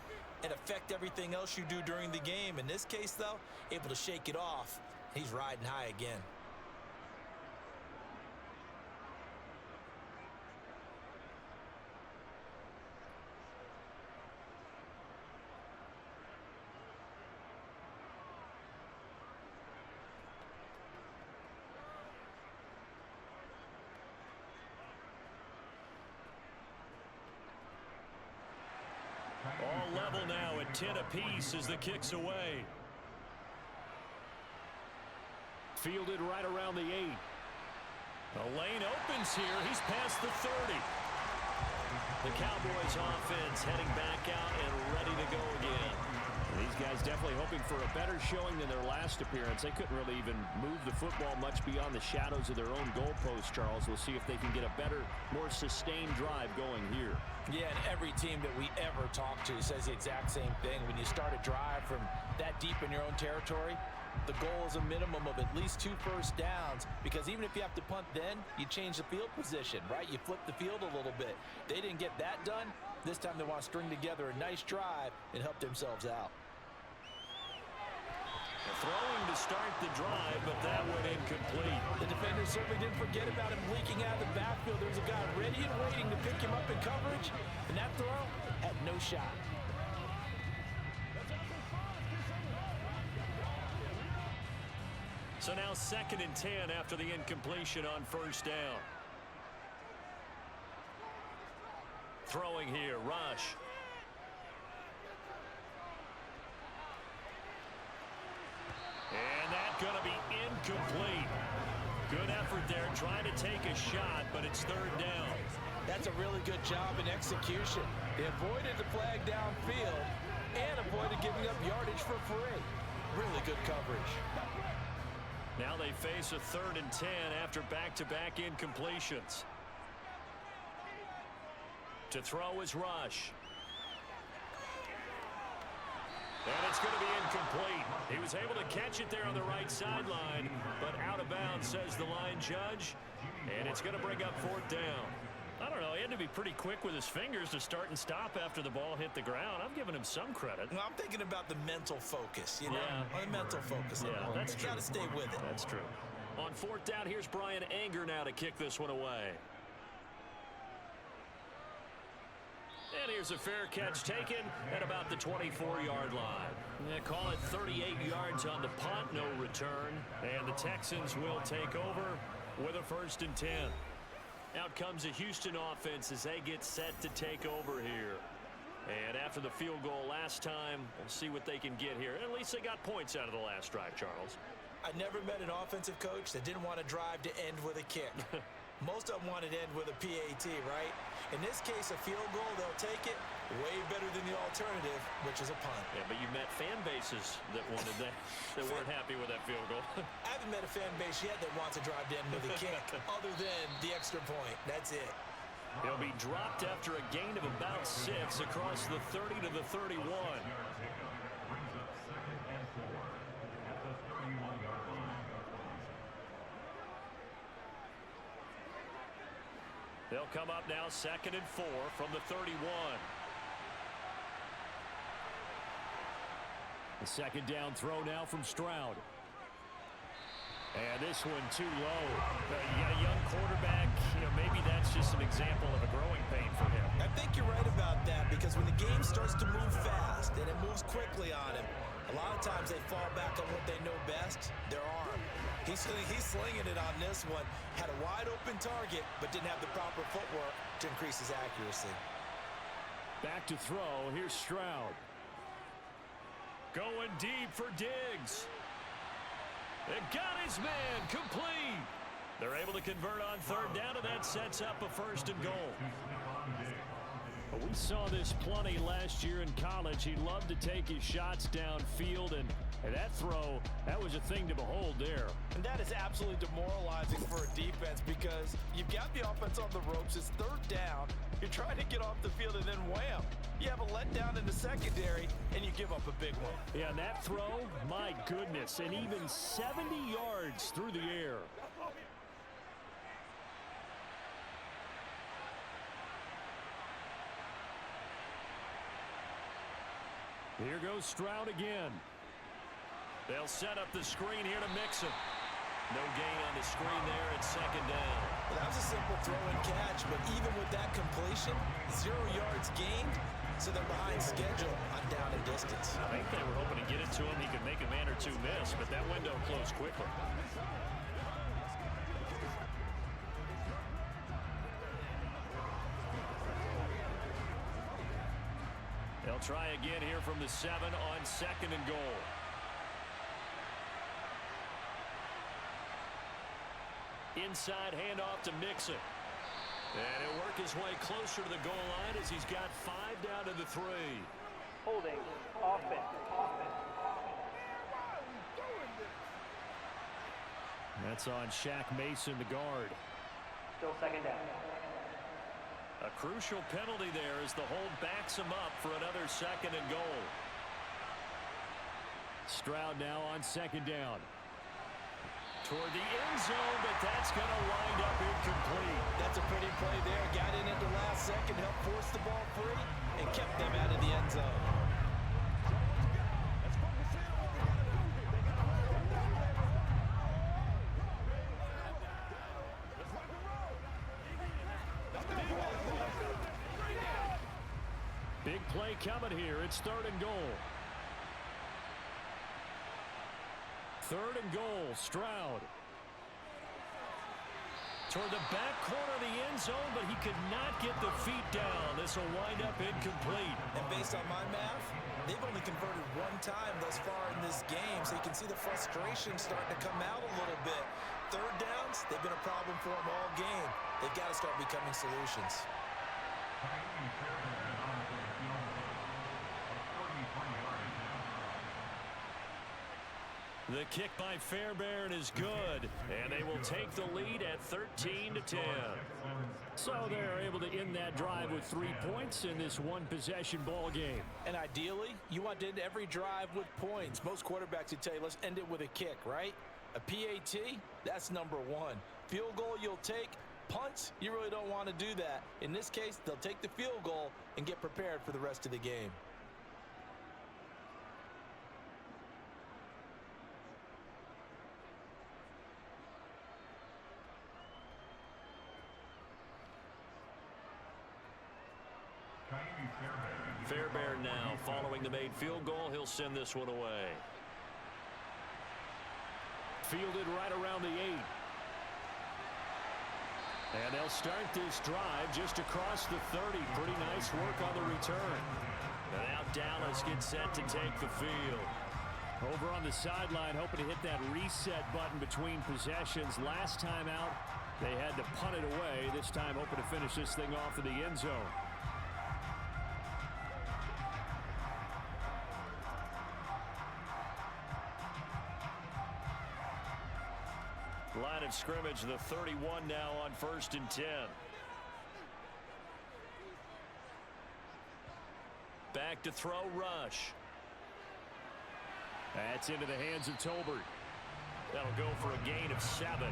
and affect everything else you do during the game. In this case, though, able to shake it off. He's riding high again. All level now at 10 apiece as the kick's away. Fielded right around the 8. The lane opens here. He's past the 30. The Cowboys offense heading back out and ready to go again. These guys definitely hoping for a better showing than their last appearance. They couldn't really even move the football much beyond the shadows of their own goalpost, Charles. We'll see if they can get a better, more sustained drive going here. Yeah, and every team that we ever talk to says the exact same thing. When you start a drive from that deep in your own territory, the goal is a minimum of at least 2 first downs, because even if you have to punt then, you change the field position, right? You flip the field a little bit. They didn't get that done. This time they want to string together a nice drive and help themselves out. Throwing to start the drive, but that went incomplete. The defender certainly didn't forget about him leaking out of the backfield. There was a guy ready and waiting to pick him up in coverage, and that throw had no shot. So now 2nd and 10 after the incompletion on 1st down. Throwing here, Rush. And that's going to be incomplete. Good effort there, trying to take a shot, but it's 3rd down. That's a really good job in execution. They avoided the flag downfield and avoided giving up yardage for free. Really good coverage. Now they face a 3rd and 10 after back-to-back incompletions. To throw is Rush. And it's going to be incomplete. He was able to catch it there on the right sideline, but out of bounds, says the line judge. And it's going to bring up 4th down. I don't know, he had to be pretty quick with his fingers to start and stop after the ball hit the ground. I'm giving him some credit. Well, I'm thinking about the mental focus, you know? Yeah. The mental focus. Yeah, that's true. You got to stay with it. That's true. On 4th down, here's Brian Anger now to kick this one away. And here's a fair catch taken at about the 24-yard line. Yeah, call it 38 yards on the punt, no return. And the Texans will take over with a 1st and 10. Out comes the Houston offense as they get set to take over here. And after the field goal last time, we'll see what they can get here. At least they got points out of the last drive, Charles. I never met an offensive coach that didn't want to drive to end with a kick. Most of them wanted to end with a PAT, right? In this case, a field goal, they'll take it. Way better than the alternative, which is a punt. Yeah, but you met fan bases that wanted that weren't happy with that field goal. I haven't met a fan base yet that wants to drive to end with a kick other than the extra point. That's it. He'll be dropped after a gain of about 6 across the 30 to the 31. They'll come up now 2nd and 4 from the 31. The second down throw now from Stroud. And this one too low. You got a young quarterback. Maybe that's just an example of a growing pain for him. I think you're right about that because when the game starts to move fast and it moves quickly on him, a lot of times they fall back on what they know best, their arm. He's slinging it on this one. Had a wide open target, but didn't have the proper footwork to increase his accuracy. Back to throw. Here's Stroud. Going deep for Diggs. It got his man complete. They're able to convert on 3rd down, and that sets up a 1st and goal. We saw this plenty last year in college. He loved to take his shots downfield, and that throw, that was a thing to behold there. And that is absolutely demoralizing for a defense because you've got the offense on the ropes. It's 3rd down. You're trying to get off the field, and then wham, you have a letdown in the secondary, and you give up a big one. Yeah, and that throw, my goodness, and even 70 yards through the air. Here goes Stroud again. They'll set up the screen here to Mixon. No gain on the screen there at 2nd down. Well, that was a simple throw and catch, but even with that completion, 0 yards gained, so they're behind schedule on down and distance. I think they were hoping to get it to him. He could make a man or two miss, but that window closed quickly. They'll try again here from the 7 on 2nd and goal. Inside handoff to Mixon. And he'll work his way closer to the goal line as he's got 5 down to the 3. Holding. Offense. That's on Shaq Mason, the guard. Still 2nd down. A crucial penalty there as the hold backs him up for another 2nd and goal. Stroud now on 2nd down. Toward the end zone, but that's going to wind up incomplete. That's a pretty play there. Got in at the last second, helped force the ball free, and kept them out of the end zone. Big play coming here. It's 3rd and goal. 3rd and goal, Stroud. Toward the back corner of the end zone, but he could not get the feet down. This will wind up incomplete. And based on my math, they've only converted 1 time thus far in this game, so you can see the frustration starting to come out a little bit. 3rd downs, they've been a problem for them all game. They've got to start becoming solutions. The kick by Fairbairn is good, and they will take the lead at 13-10. So they're able to end that drive with 3 points in this one-possession ball game. And ideally, you want to end every drive with points. Most quarterbacks would tell you, let's end it with a kick, right? A PAT, that's number 1. Field goal you'll take. Punts, you really don't want to do that. In this case, they'll take the field goal and get prepared for the rest of the game. Fairbairn now following the made field goal. He'll send this one away. Fielded right around the 8. And they'll start this drive just across the 30. Pretty nice work on the return. And now Dallas gets set to take the field. Over on the sideline, hoping to hit that reset button between possessions. Last time out, they had to punt it away. This time, hoping to finish this thing off in the end zone. scrimmage, the 31 now on 1st and 10. Back to throw, Rush. That's into the hands of Tolbert. That'll go for a gain of 7,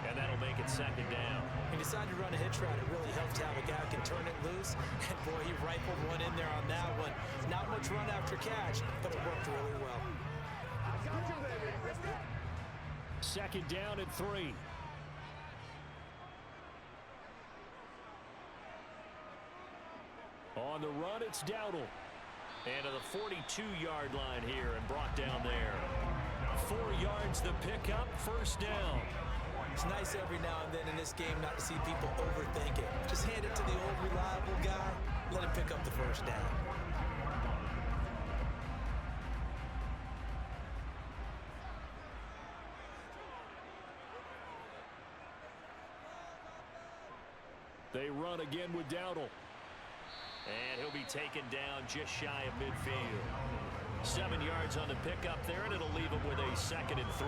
and that'll make it 2nd down. He decided to run a hitch route. It really helps to have a guy who can turn it loose. And, boy, he rifled one in there on that one. Not much run after catch, but it worked really well. 2nd down and 3. On the run, it's Dowdle. And to the 42-yard line here and brought down there. 4 yards the pickup, 1st down. It's nice every now and then in this game not to see people overthink it. Just hand it to the old reliable guy, let him pick up the 1st down. They run again with Dowdle. And he'll be taken down just shy of midfield. 7 yards on the pickup there, and it'll leave him with a 2nd and 3.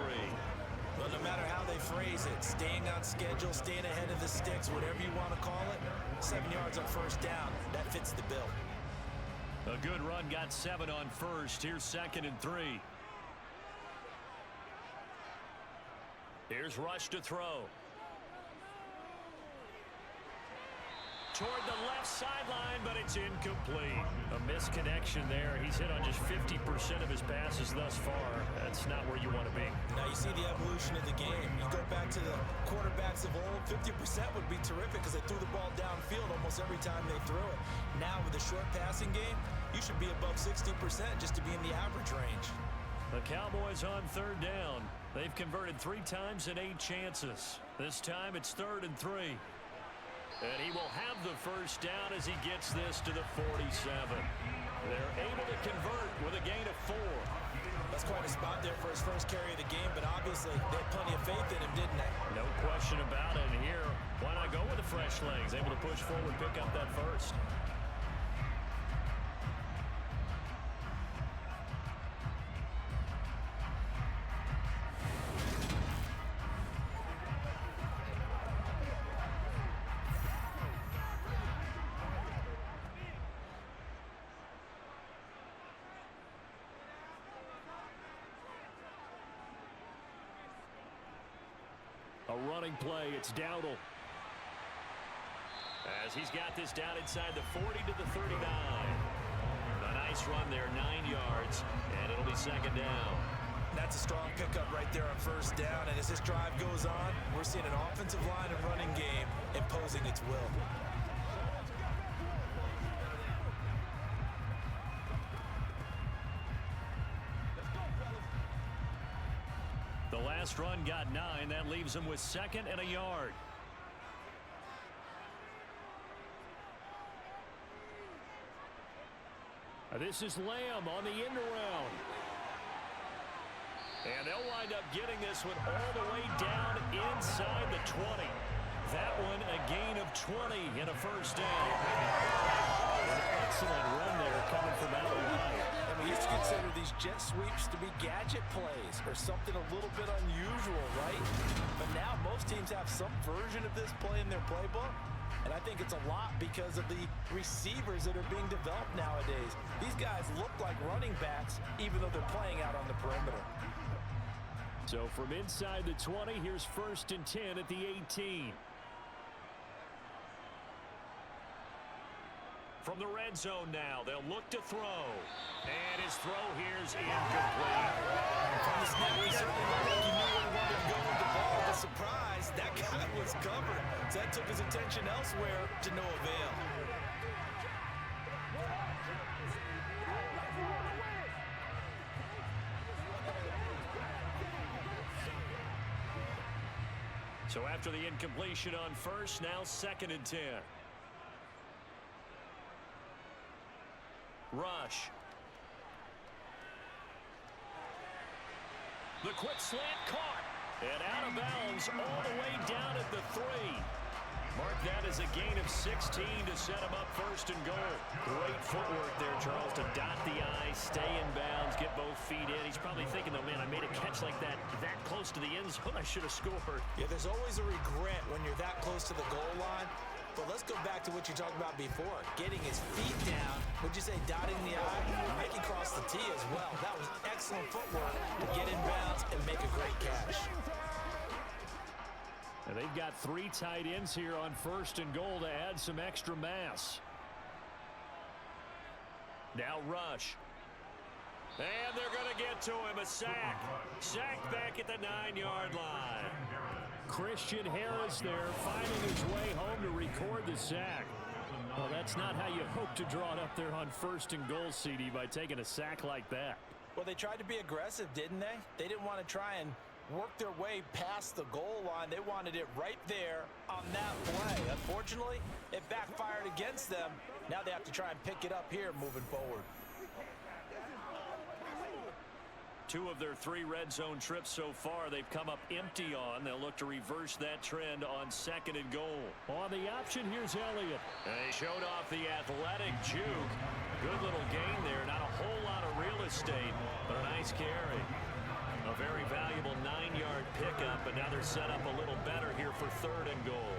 Well, no matter how they phrase it, staying on schedule, staying ahead of the sticks, whatever you want to call it, 7 yards on 1st down, that fits the bill. A good run, got 7 on 1st. Here's 2nd and 3. Here's Rush to throw. Toward the left sideline, but it's incomplete. A misconnection there. He's hit on just 50% of his passes thus far. That's not where you want to be. Now you see the evolution of the game. You go back to the quarterbacks of old, 50% would be terrific because they threw the ball downfield almost every time they threw it. Now with a short passing game, you should be above 60% just to be in the average range. The Cowboys on 3rd down. They've converted 3 times in 8 chances. This time it's 3rd and 3. And he will have the 1st down as he gets this to the 47. They're able to convert with a gain of 4. That's quite a spot there for his first carry of the game, but obviously they had plenty of faith in him, didn't they? No question about it. And here, why not go with the fresh legs? Able to push forward, pick up that 1st. A running play, it's Dowdle. As he's got this down inside the 40 to the 39. A nice run there, 9 yards, and it'll be 2nd down. That's a strong pickup right there on 1st down, and as this drive goes on, we're seeing an offensive line and running game imposing its will. The last run got 9. That leaves him with 2nd and a yard. This is Lamb on the end around. And they'll wind up getting this one all the way down inside the 20. That one a gain of 20 and a 1st down. An excellent run there coming from out wide. And we used to consider these jet sweeps to be gadget plays or something a little bit unusual, right? But now most teams have some version of this play in their playbook. And I think it's a lot because of the receivers that are being developed nowadays. These guys look like running backs even though they're playing out on the perimeter. So from inside the 20, here's 1st and 10 at the 18. From the red zone now, they'll look to throw. And his throw here's incomplete. From the snap, he certainly looked like he knew where he wanted to go with the ball. But surprise, that guy was covered. So that took his attention elsewhere to no avail. So after the incompletion on 1st, now 2nd and 10. Rush. The quick slant caught. And out of bounds all the way down at the 3. Mark that is a gain of 16 to set him up first and goal. Great footwork there, Charles, to dot the I, stay in bounds, get both feet in. He's probably thinking, though, man, I made a catch like that close to the end zone. I should have scored. Yeah, there's always a regret when you're that close to the goal line. But let's go back to what you talked about before. Getting his feet down. Would you say dotting the I? Making across the T as well. That was excellent footwork to get in bounds and make a great catch. And they've got 3 tight ends here on first and goal to add some extra mass. Now rush. And they're going to get to him. A sack. Sack back at the 9-yard line. Christian Harris there finding his way home to record the sack. Well, that's not how you hope to draw it up there on first and goal, CD, by taking a sack like that. Well, they tried to be aggressive, didn't they? They didn't want to try and work their way past the goal line. They wanted it right there on that play. Unfortunately, it backfired against them. Now they have to try and pick it up here moving forward. 2 of their 3 red zone trips so far they've come up empty on. They'll look to reverse that trend on second and goal. On the option, here's Elliott. They showed off the athletic juke. Good little gain there. Not a whole lot of real estate, but a nice carry. A very valuable 9-yard pickup, but now they're set up a little better here for third and goal.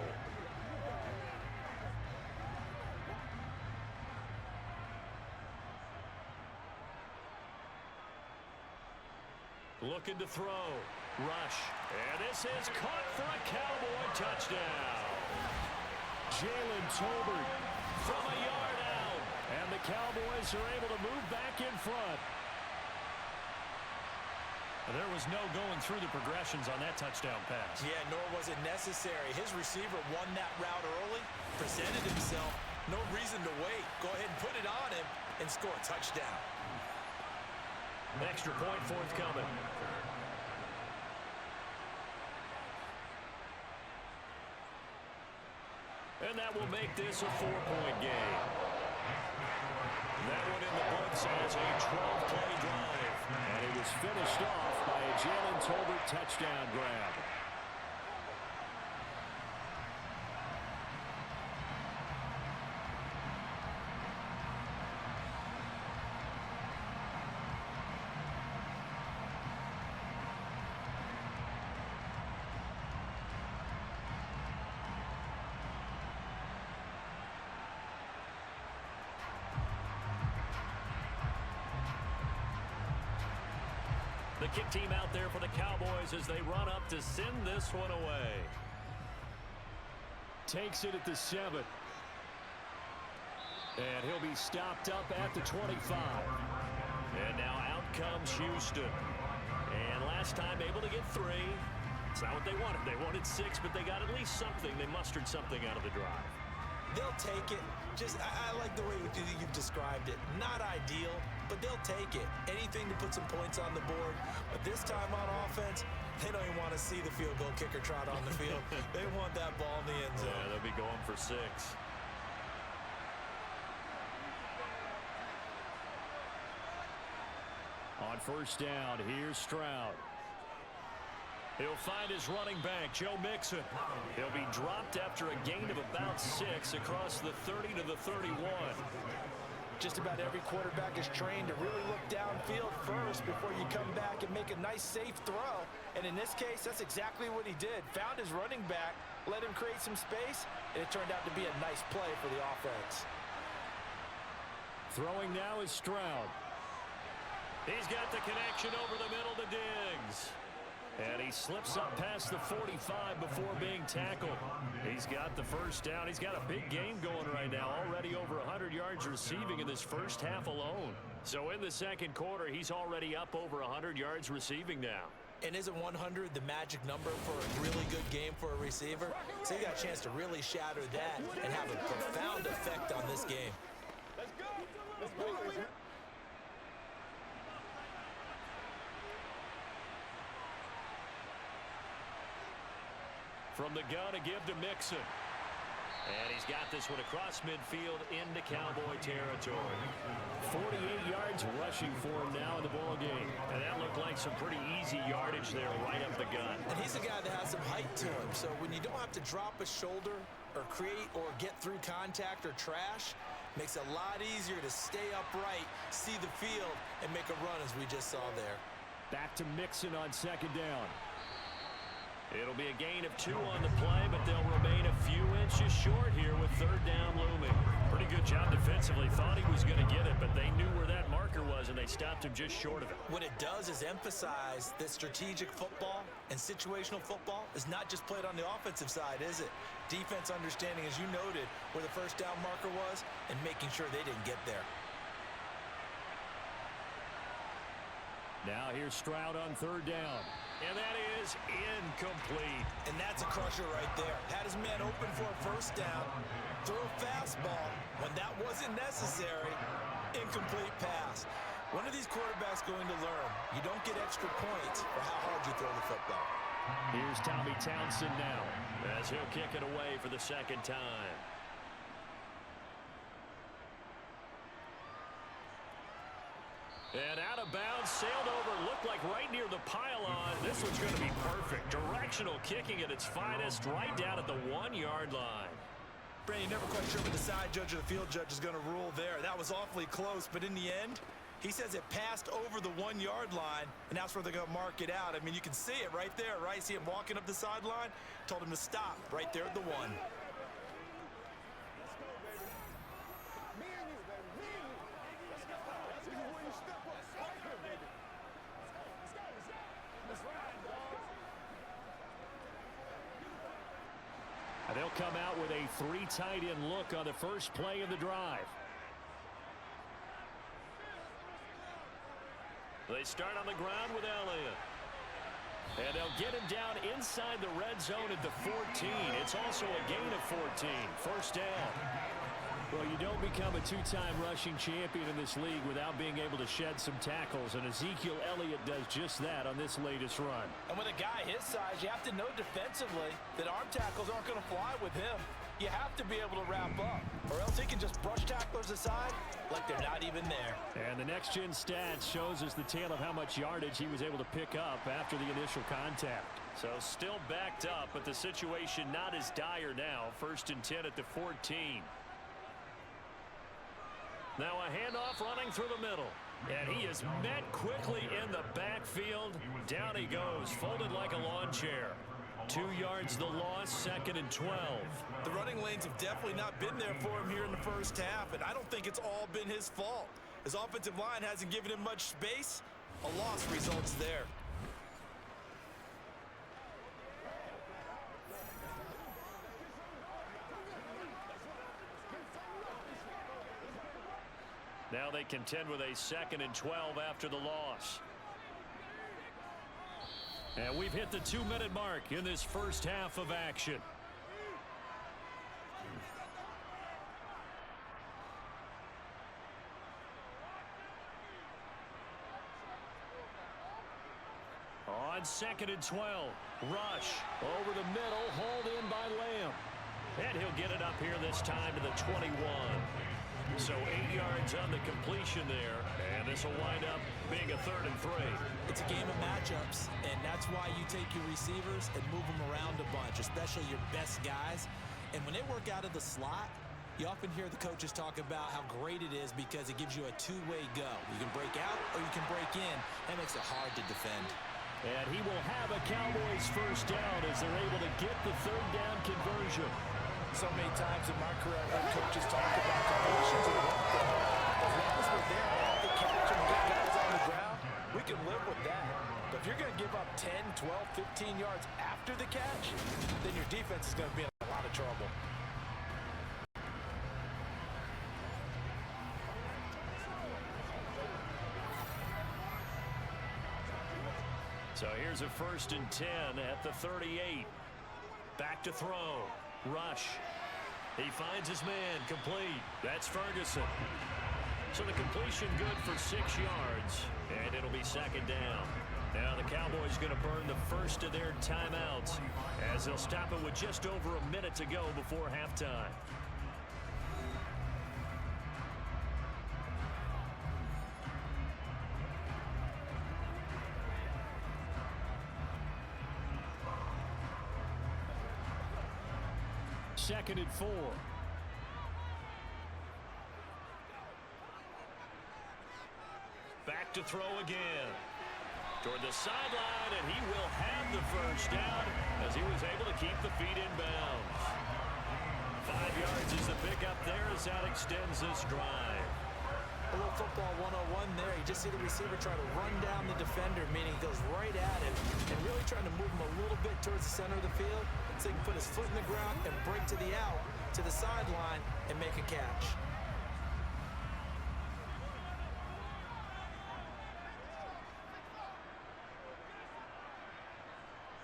Looking to throw. Rush. And this is caught for a Cowboy touchdown. Jalen Tolbert From a yard out. and the Cowboys are able to move back in front. There was no going through the progressions on that touchdown pass. Yeah, nor was it necessary. His receiver won that route early, presented himself. No reason to wait. Go ahead and put it on him and score a touchdown. Extra point forthcoming. And that will make this a 4-point game. That one in the books as a 12-play drive. And it was finished off by a Jalen Tolbert touchdown grab. The kick team out there for the Cowboys as they run up to send this one away. Takes it at the 7. And he'll be stopped up at the 25. And now out comes Houston. And last time able to get 3. It's not what they wanted. They wanted 6, but they got at least something. They mustered something out of the drive. They'll take it. I like the way you've described it. Not ideal, but they'll take it. Anything to put some points on the board. But this time on offense, they don't even want to see the field goal kicker trot on the field. They want that ball in the end zone. Yeah, they'll be going for 6. On first down, here's Stroud. He'll find his running back, Joe Mixon. He'll be dropped after a gain of about 6 across the 30 to the 31. Just about every quarterback is trained to really look downfield first before you come back and make a nice, safe throw. And in this case, that's exactly what he did. Found his running back, let him create some space, and it turned out to be a nice play for the offense. Throwing now is Stroud. He's got the connection over the middle to Diggs. And he slips up past the 45 before being tackled. He's got the first down. He's got a big game going right now. Already over 100 yards receiving in this first half alone. So in the second quarter, he's already up over 100 yards receiving now. And isn't 100 the magic number for a really good game for a receiver? So you got a chance to really shatter that and have a profound effect on this game. Let's go. Let's go. From the gun, a give to Mixon. And he's got this one across midfield into Cowboy territory. 48 yards rushing for him now in the ball game. And that looked like some pretty easy yardage there right up the gut. And he's a guy that has some height to him, so when you don't have to drop a shoulder or create or get through contact or trash, makes it a lot easier to stay upright, see the field, and make a run as we just saw there. Back to Mixon on second down. It'll be a gain of 2 on the play, but they'll remain a few inches short here with third down looming. Pretty good job defensively. Thought he was going to get it, but they knew where that marker was, and they stopped him just short of it. What it does is emphasize that strategic football and situational football is not just played on the offensive side, is it? Defense understanding, as you noted, where the first down marker was and making sure they didn't get there. Now here's Stroud on third down. And that is incomplete. And that's a crusher right there. Had his man open for a first down, throw a fastball when that wasn't necessary, incomplete pass. When are these quarterbacks going to learn? You don't get extra points for how hard you throw the football. Here's Tommy Townsend now as he'll kick it away for the second time. And out of bounds, sailed over, looked like right near the pylon. This one's going to be perfect. Directional kicking at its finest, right down at the 1-yard line. Brandon, you're never quite sure what the side judge or the field judge is going to rule there. That was awfully close, but in the end, he says it passed over the 1-yard line, and that's where they're going to mark it out. I mean, you can see it right there, right? See him walking up the sideline? Told him to stop right there at the 1. And they'll come out with a 3 tight end look on the first play of the drive. They start on the ground with Elliott. And they'll get him down inside the red zone at the 14. It's also a gain of 14. First down. Well, you don't become a 2-time rushing champion in this league without being able to shed some tackles, and Ezekiel Elliott does just that on this latest run. And with a guy his size, you have to know defensively that arm tackles aren't going to fly with him. You have to be able to wrap up, or else he can just brush tacklers aside like they're not even there. And the next-gen stats shows us the tale of how much yardage he was able to pick up after the initial contact. So still backed up, but the situation not as dire now. 1st and 10 at the 14. Now a handoff running through the middle. And he is met quickly in the backfield. Down he goes, folded like a lawn chair. 2 yards the loss, 2nd and 12. The running lanes have definitely not been there for him here in the first half, and I don't think it's all been his fault. His offensive line hasn't given him much space. A loss results there. Now they contend with a 2nd and 12 after the loss. And we've hit the 2-minute mark in this first half of action. On 2nd and 12, rush over the middle, hauled in by Lamb. And he'll get it up here this time to the 21. So 8 yards on the completion there, and this will wind up being a 3rd and 3. It's a game of matchups, and that's why you take your receivers and move them around a bunch, especially your best guys. And when they work out of the slot, you often hear the coaches talk about how great it is because it gives you a 2-way go. You can break out or you can break in. That makes it hard to defend. And he will have a Cowboys first down as they're able to get the 3rd down conversion. So many times in my career, I've heard coaches talk about completions and run play. As long as we're there at the catch and get guys on the ground, we can live with that. But if you're going to give up 10, 12, 15 yards after the catch, then your defense is going to be in a lot of trouble. So here's a 1st and 10 at the 38. Back to throw. Rush. He finds his man. Complete. That's Ferguson. So the completion good for 6 yards. And it'll be 2nd down. Now the Cowboys going to burn the first of their timeouts as they'll stop it with just over a minute to go before halftime. 2nd and 4. Back to throw again. Toward the sideline, and he will have the first down as he was able to keep the feet in bounds. 5 yards is the pickup there as that extends this drive. A little football 101 there. You just see the receiver try to run down the defender, meaning he goes right at him and really trying to move him a little bit towards the center of the field so he can put his foot in the ground and break to the out, to the sideline, and make a catch.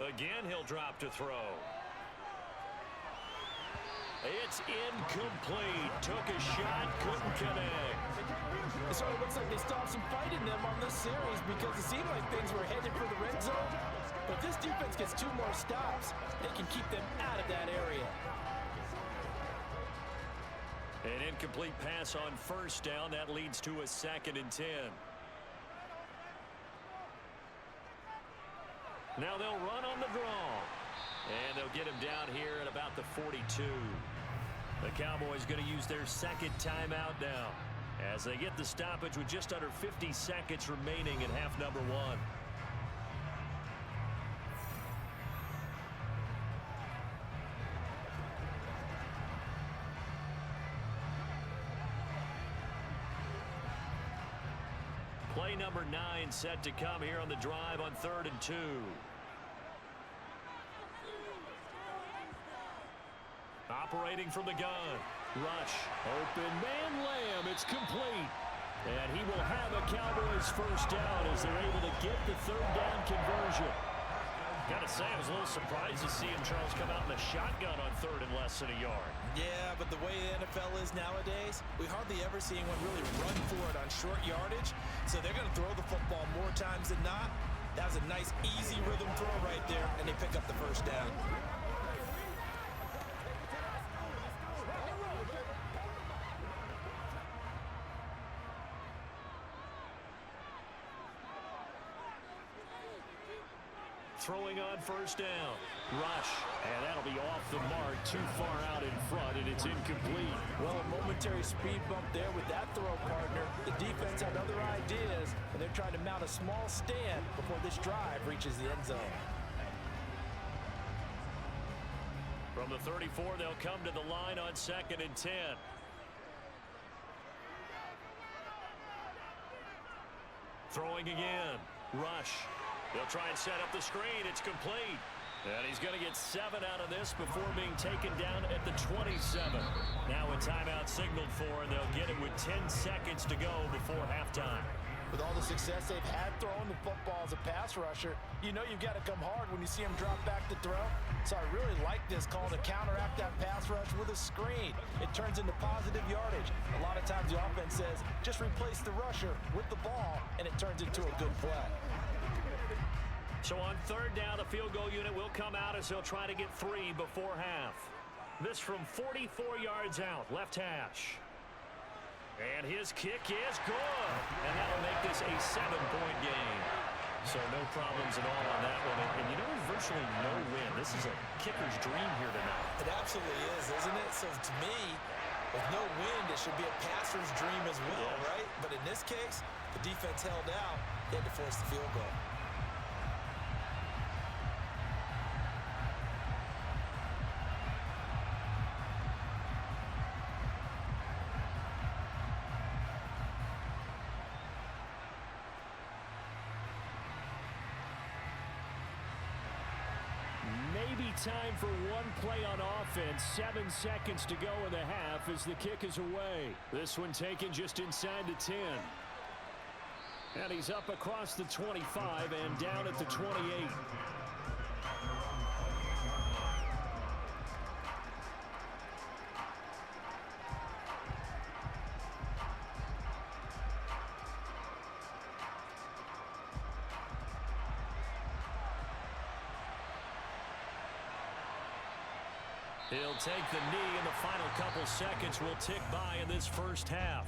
Again, he'll drop to throw. It's incomplete. Took a shot, couldn't connect. It sort of looks like they stopped some fight in them on this series because it seemed like things were headed for the red zone. But if this defense gets 2 more stops, they can keep them out of that area. An incomplete pass on first down. That leads to a 2nd and 10. Now they'll run on the draw. And they'll get him down here at about the 42. The Cowboys going to use their 2nd timeout now as they get the stoppage with just under 50 seconds remaining in half number 1. Play number 9 set to come here on the drive on 3rd and 2. Operating from the gun. Rush. Open man Lamb. It's complete. And he will have a Cowboys first down as they're able to get the 3rd down conversion. Gotta say, I was a little surprised to see him, Charles, come out in a shotgun on 3rd and less than a yard. Yeah, but the way the NFL is nowadays, we hardly ever see anyone really run for it on short yardage. So they're going to throw the football more times than not. That was a nice, easy rhythm throw right there, and they pick up the first down. Throwing on first down. Rush. And that'll be off the mark, too far out in front, and it's incomplete. Well, a momentary speed bump there with that throw, partner. The defense had other ideas, and they're trying to mount a small stand before this drive reaches the end zone. From the 34, they'll come to the line on 2nd and 10. Throwing again. Rush. They'll try and set up the screen. It's complete. And he's going to get 7 out of this before being taken down at the 27. Now a timeout signaled for, and they'll get it with 10 seconds to go before halftime. With all the success they've had throwing the football as a pass rusher, you know you've got to come hard when you see him drop back to throw. So I really like this call to counteract that pass rush with a screen. It turns into positive yardage. A lot of times the offense says, just replace the rusher with the ball, and it turns into a good play. So on 3rd down, the field goal unit will come out as they'll try to get 3 before half. This from 44 yards out, left hash. And his kick is good. And that'll make this a 7-point game. So no problems at all on that one. And you know, there's virtually no win. This is a kicker's dream here tonight. It absolutely is, isn't it? So to me, with no wind, it should be a passer's dream as well, right? But in this case, the defense held out. They had to force the field goal. Maybe time for one play on offense. 7 seconds to go in the half as the kick is away. This one taken just inside the 10. And he's up across the 25 and down at the 28. He'll take the knee, and the final couple seconds will tick by in this first half.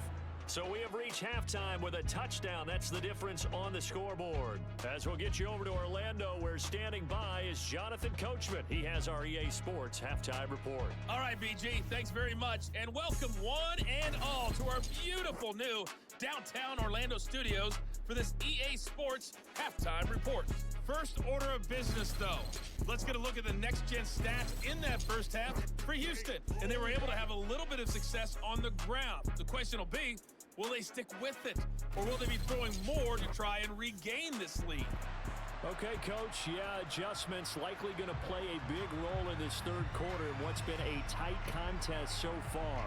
So we have reached halftime with a touchdown. That's the difference on the scoreboard. As we'll get you over to Orlando, where standing by is Jonathan Coachman. He has our EA Sports halftime report. All right, BG, thanks very much. And welcome one and all to our beautiful new downtown Orlando studios for this EA Sports halftime report. First order of business, though. Let's get a look at the next-gen stats in that first half for Houston. And they were able to have a little bit of success on the ground. The question will be, will they stick with it? Or will they be throwing more to try and regain this lead? Okay, Coach, yeah, adjustments likely going to play a big role in this third quarter in what's been a tight contest so far.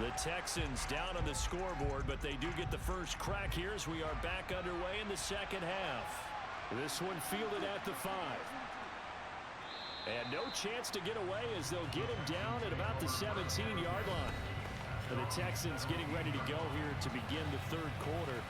The Texans down on the scoreboard, but they do get the first crack here as we are back underway in the second half. This one fielded at the 5. And no chance to get away as they'll get him down at about the 17-yard line. For the Texans getting ready to go here to begin the third quarter.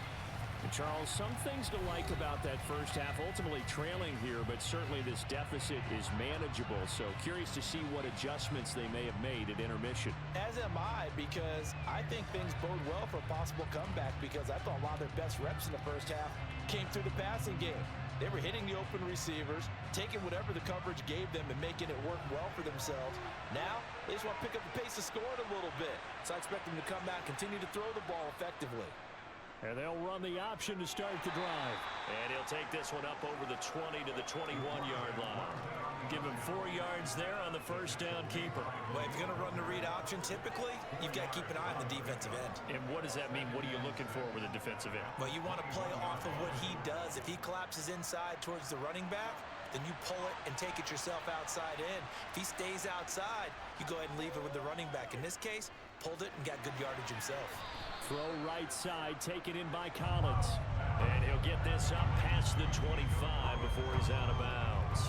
And Charles, some things to like about that first half, ultimately trailing here, but certainly this deficit is manageable. So curious to see what adjustments they may have made at intermission. As am I, because I think things bode well for a possible comeback, because I thought a lot of their best reps in the first half came through the passing game. They were hitting the open receivers, taking whatever the coverage gave them and making it work well for themselves. Now, they just want to pick up the pace of scoring a little bit. So I expect them to come back, continue to throw the ball effectively. And they'll run the option to start the drive. And he'll take this one up over the 20 to the 21-yard line. Give him 4 yards there on the first down keeper. Well, if you're going to run the read option, typically, you've got to keep an eye on the defensive end. And what does that mean? What are you looking for with a defensive end? Well, you want to play off of what he does. If he collapses inside towards the running back, then you pull it and take it yourself outside in. If he stays outside, you go ahead and leave it with the running back. In this case, pulled it and got good yardage himself. Throw right side, taken in by Collins. And he'll get this up past the 25 before he's out of bounds.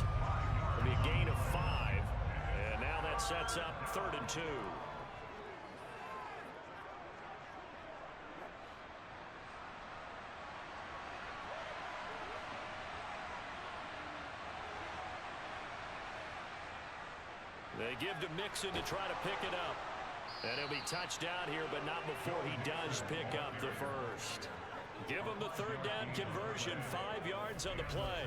It'll be a gain of 5. And now that sets up 3rd and 2. They give to Mixon to try to pick it up. And he'll be touched down here, but not before he does pick up the first. Give him the 3rd down conversion, 5 yards on the play.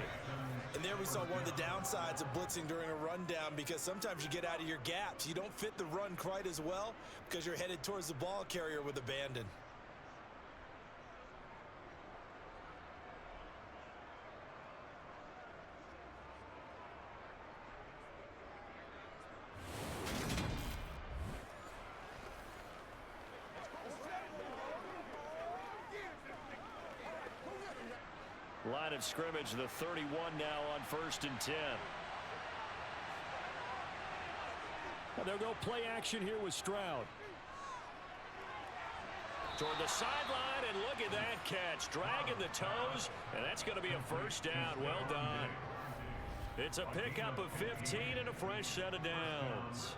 And there we saw one of the downsides of blitzing during a rundown, because sometimes you get out of your gaps. You don't fit the run quite as well because you're headed towards the ball carrier with abandon. Line of scrimmage, the 31 now on 1st and 10. And they'll go play action here with Stroud. Toward the sideline, and look at that catch. Dragging the toes, and that's going to be a first down. Well done. It's a pickup of 15 and a fresh set of downs.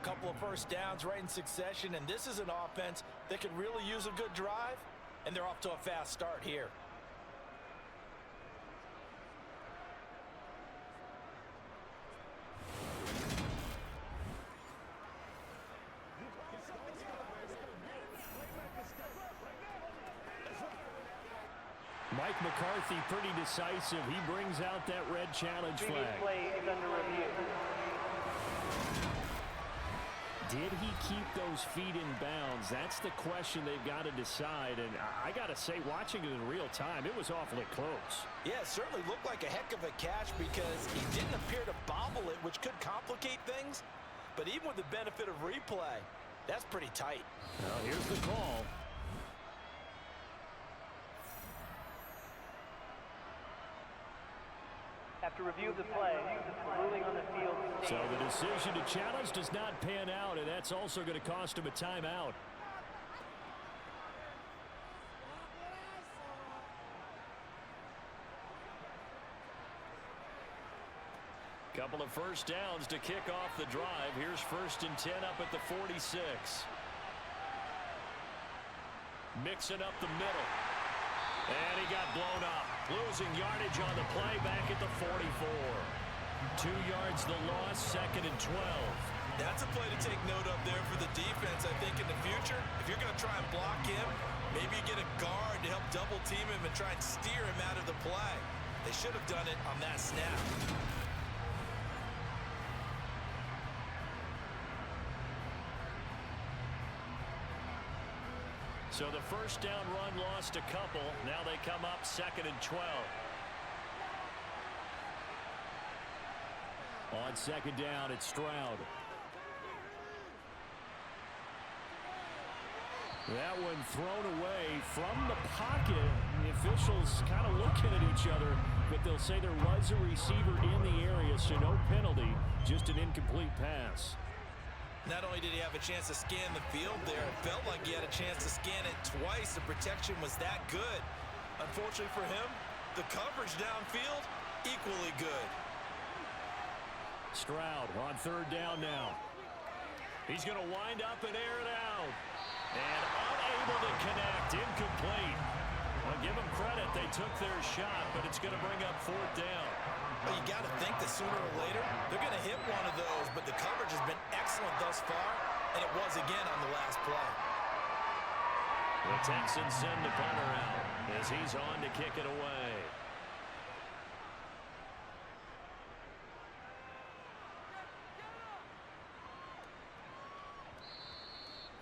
Couple of first downs right in succession, and this is an offense that could really use a good drive, and they're off to a fast start here. Mike McCarthy pretty decisive. He brings out that red challenge flag. Play is under review. Did he keep those feet in bounds? That's the question they've got to decide. And I got to say, watching it in real time, it was awfully close. Yeah, it certainly looked like a heck of a catch because he didn't appear to bobble it, which could complicate things. But even with the benefit of replay, that's pretty tight. Now, here's the call. After review of the play, the ruling on the field So the decision to challenge does not pan out, and that's also going to cost him a timeout. couple of first downs to kick off the drive. Here's 1st and 10 up at the 46. Mixing up the middle. And he got blown up. Losing yardage on the play back at the 44. 2 yards the loss, 2nd and 12. That's a play to take note of there for the defense, I think, in the future. If you're going to try and block him, maybe you get a guard to help double team him and try and steer him out of the play. They should have done it on that snap. So the first down run lost a couple. Now they come up 2nd and 12. On 2nd down, it's Stroud. That one thrown away from the pocket. The officials kind of looking at each other, but they'll say there was a receiver in the area, so no penalty, just an incomplete pass. Not only did he have a chance to scan the field there, it felt like he had a chance to scan it twice. The protection was that good. Unfortunately for him, the coverage downfield, equally good. Stroud on 3rd down now. He's going to wind up and air it out. And unable to connect, incomplete. I'll give them credit, they took their shot, but it's going to bring up 4th down. Well, you got to think that sooner or later, they're going to hit one of those, but the coverage has been excellent thus far, and it was again on the last play. The Texans send the punter out as he's on to kick it away.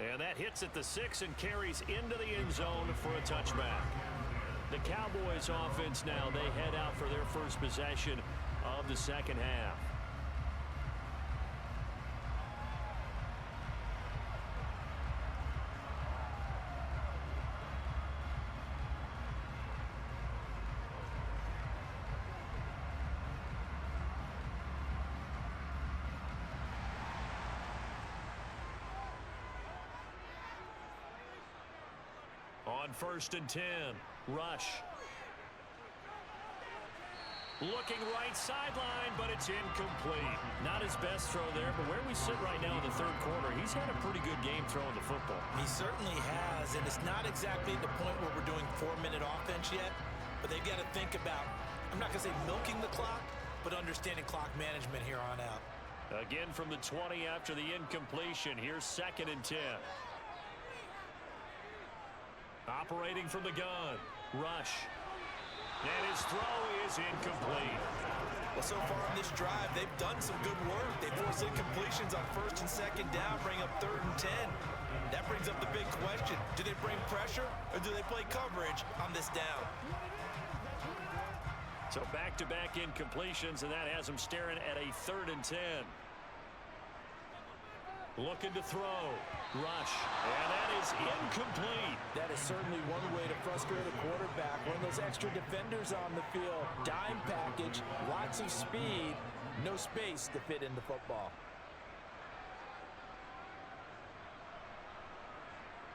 And that hits at the 6 and carries into the end zone for a touchback. The Cowboys offense now, they head out for their first possession of the 2nd half. On 1st and 10, rush. Looking right sideline, but it's incomplete. Not his best throw there, but where we sit right now in the 3rd quarter, he's had a pretty good game throwing the football. He certainly has, and it's not exactly at the point where we're doing 4-minute offense yet, but they've got to think about, I'm not going to say milking the clock, but understanding clock management here on out. Again from the 20 after the incompletion. Here's 2nd and 10. Operating from the gun. Rush. And his throw is incomplete. Well, so far on this drive, they've done some good work. They force incompletions on 1st and 2nd down, bring up 3rd and 10. That brings up the big question. Do they bring pressure or do they play coverage on this down? So back-to-back incompletions, and that has them staring at a 3rd and 10. Looking to throw. Rush. And that is incomplete. That is certainly one way to frustrate a quarterback. One of those extra defenders on the field. Dime package, lots of speed, no space to fit into football.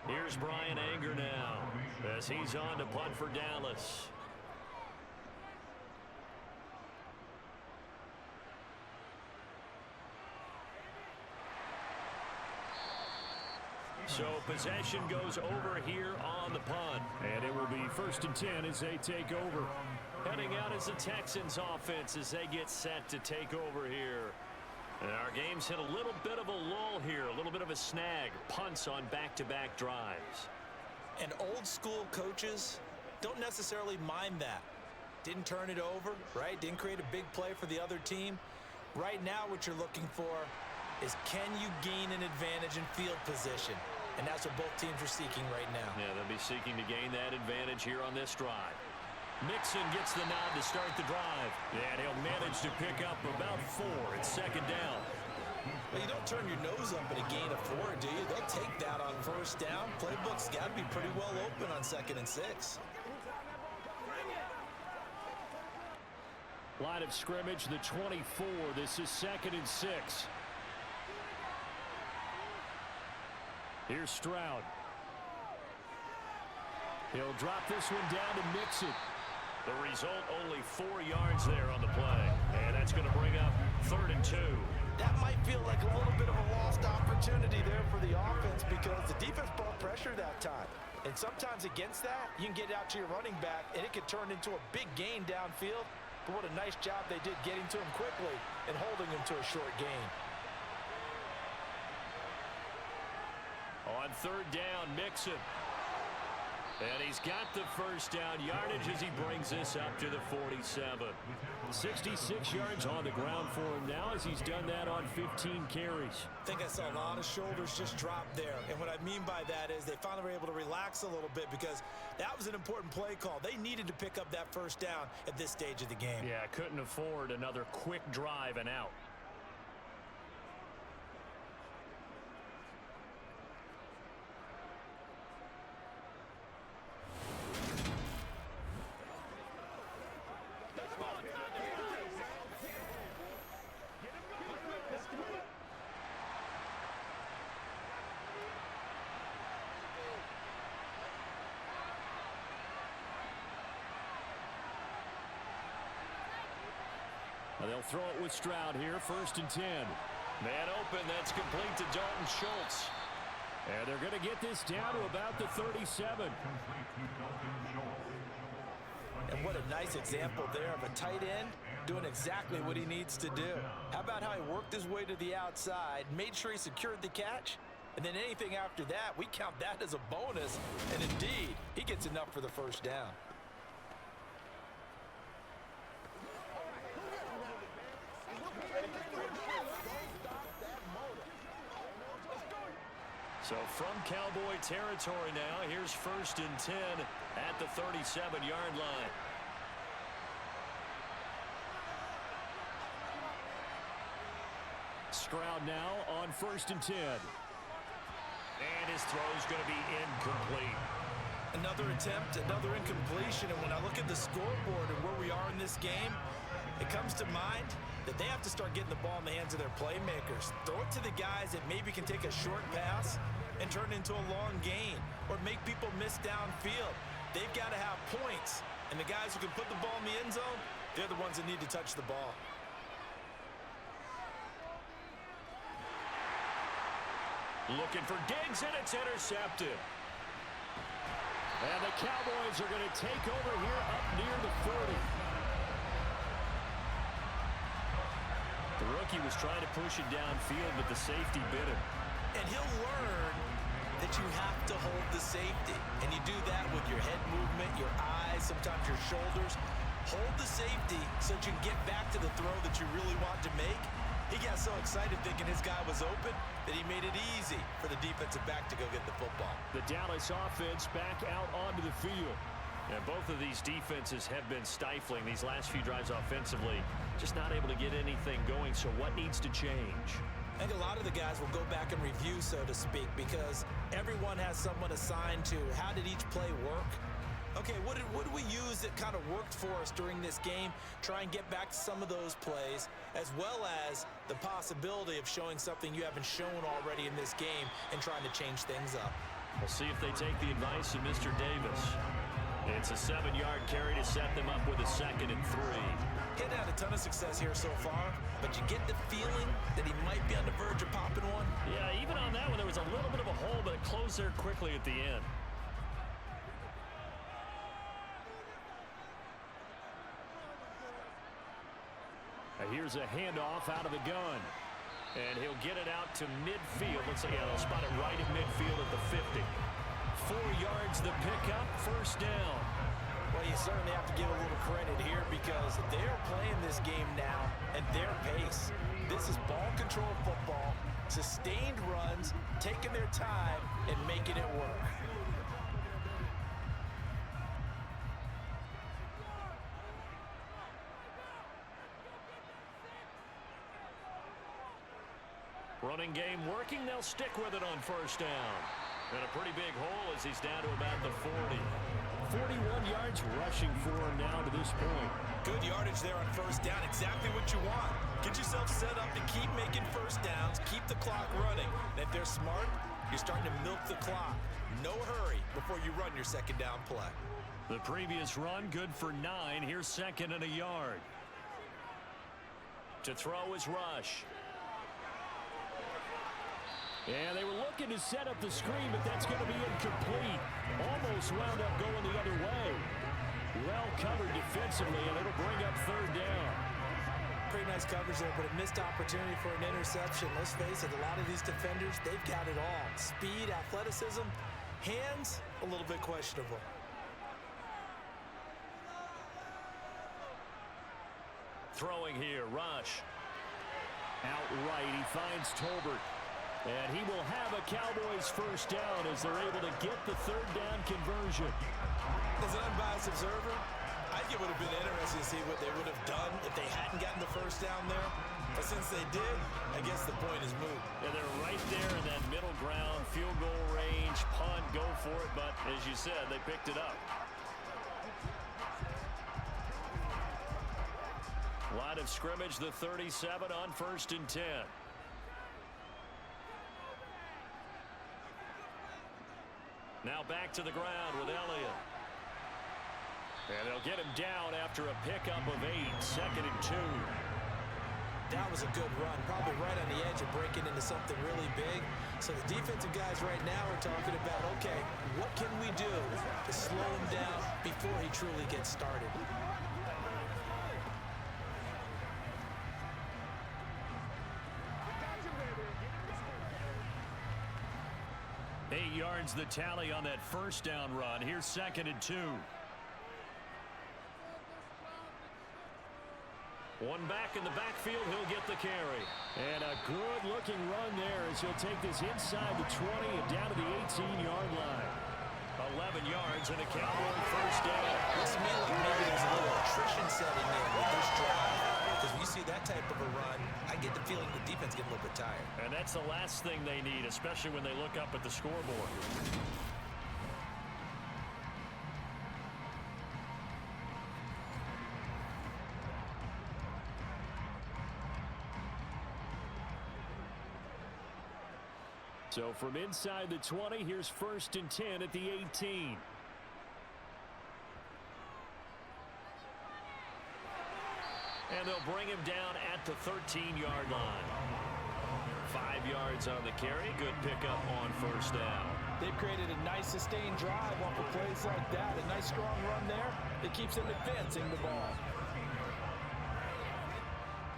Here's Brian Anger now as he's on to punt for Dallas. So possession goes over here on the punt. And it will be 1st and 10 as they take over. Heading out is the Texans offense as they get set to take over here. And our game's hit a little bit of a lull here, a little bit of a snag. Punts on back-to-back drives. And old school coaches don't necessarily mind that. Didn't turn it over, right? Didn't create a big play for the other team. Right now what you're looking for is can you gain an advantage in field position? And that's what both teams are seeking right now. Yeah, they'll be seeking to gain that advantage here on this drive. Mixon gets the nod to start the drive. And he'll manage to pick up about 4 at 2nd down. Well, you don't turn your nose up at a gain of 4, do you? They'll take that on 1st down. Playbook's got to be pretty well open on 2nd and 6. Line of scrimmage, the 24. This is 2nd and 6. Here's Stroud. He'll drop this one down to Mixon. The result, only 4 yards there on the play. And that's going to bring up 3rd and 2. That might feel like a little bit of a lost opportunity there for the offense because the defense brought pressure that time. And sometimes against that, you can get out to your running back, and it could turn into a big gain downfield. But what a nice job they did getting to him quickly and holding him to a short gain. On 3rd down, Mixon. And he's got the first down yardage as he brings this up to the 47. 66 yards on the ground for him now as he's done that on 15 carries. I think I saw a lot of shoulders just drop there. And what I mean by that is they finally were able to relax a little bit because that was an important play call. They needed to pick up that first down at this stage of the game. Yeah, couldn't afford another quick drive and out. They'll throw it with Stroud here, 1st and 10. Man open, that's complete to Dalton Schultz. And they're going to get this down to about the 37. And what a nice example there of a tight end doing exactly what he needs to do. How about how he worked his way to the outside, made sure he secured the catch, and then anything after that, we count that as a bonus. And indeed, he gets enough for the first down. So from Cowboy territory now, here's 1st and 10 at the 37-yard line. Stroud now on 1st and 10. And his throw's going to be incomplete. Another attempt, another incompletion, and when I look at the scoreboard and where we are in this game, it comes to mind that they have to start getting the ball in the hands of their playmakers. Throw it to the guys that maybe can take a short pass and turn it into a long gain or make people miss downfield. They've got to have points, and the guys who can put the ball in the end zone, they're the ones that need to touch the ball. Looking for Diggs, and it's intercepted. And the Cowboys are going to take over here up near the 40. The rookie was trying to push it downfield, but the safety bit him. And he'll learn that you have to hold the safety. And you do that with your head movement, your eyes, sometimes your shoulders. Hold the safety so that you can get back to the throw that you really want to make. He got so excited thinking his guy was open that he made it easy for the defensive back to go get the football. The Dallas offense back out onto the field. Yeah, both of these defenses have been stifling these last few drives offensively. Just not able to get anything going, so what needs to change? I think a lot of the guys will go back and review, so to speak, because everyone has someone assigned to how did each play work. Okay, what did we use that kind of worked for us during this game? Try and get back to some of those plays, as well as the possibility of showing something you haven't shown already in this game and trying to change things up. We'll see if they take the advice of Mr. Davis. It's a 7-yard carry to set them up with a 2nd and 3. He hadn't had a ton of success here so far, but you get the feeling that he might be on the verge of popping one. Yeah, even on that one, there was a little bit of a hole, but it closed there quickly at the end. Here's a handoff out of the gun. And he'll get it out to midfield. Looks like, yeah, they'll spot it right at midfield at the 50. 4 yards the pickup, 1st down. Well, you certainly have to give a little credit here because they're playing this game now at their pace. This is ball control football, sustained runs, taking their time, and making it work. Running game working. They'll stick with it on 1st down. And a pretty big hole as he's down to about the 40. 41 yards rushing for him now to this point. Good yardage there on 1st down. Exactly what you want. Get yourself set up to keep making 1st downs. Keep the clock running. And if they're smart, you're starting to milk the clock. No hurry before you run your 2nd down play. The previous run good for 9. Here's 2nd and a yard. To throw is Rush. And they were looking to set up the screen, but that's going to be incomplete. Almost wound up going the other way. Well covered defensively, and it'll bring up third down. Pretty nice coverage there, but a missed opportunity for an interception. Let's face it, a lot of these defenders, they've got it all. Speed, athleticism, hands, a little bit questionable. Throwing here, Rush. Outright, he finds Tolbert. And he will have a Cowboys first down as they're able to get the third down conversion. As an unbiased observer, I think it would have been interesting to see what they would have done if they hadn't gotten the first down there. But since they did, I guess the point is moot. And they're right there in that middle ground, field goal range, punt, go for it. But as you said, they picked it up. Line of scrimmage, the 37 on 1st and 10. Now back to the ground with Elliott. And they'll get him down after a pickup of 8, 2nd and 2. That was a good run, probably right on the edge of breaking into something really big. So the defensive guys right now are talking about, okay, what can we do to slow him down before he truly gets started? 8 yards the tally on that first down run. Here's 2nd and 2. One back in the backfield, he'll get the carry. And a good-looking run there as he'll take this inside the 20 and down to the 18-yard line. 11 yards and a Cowboy first down. Looks to me like maybe there's a little attrition setting in with this drive. Because when you see that type of a run, I get the feeling the defense getting a little bit tired. And that's the last thing they need, especially when they look up at the scoreboard. So from inside the 20, here's 1st and 10 at the 18. And they'll bring him down at the 13-yard line. 5 yards on the carry. Good pickup on first down. They've created a nice sustained drive off of plays like that. A nice strong run there that keeps them advancing the ball.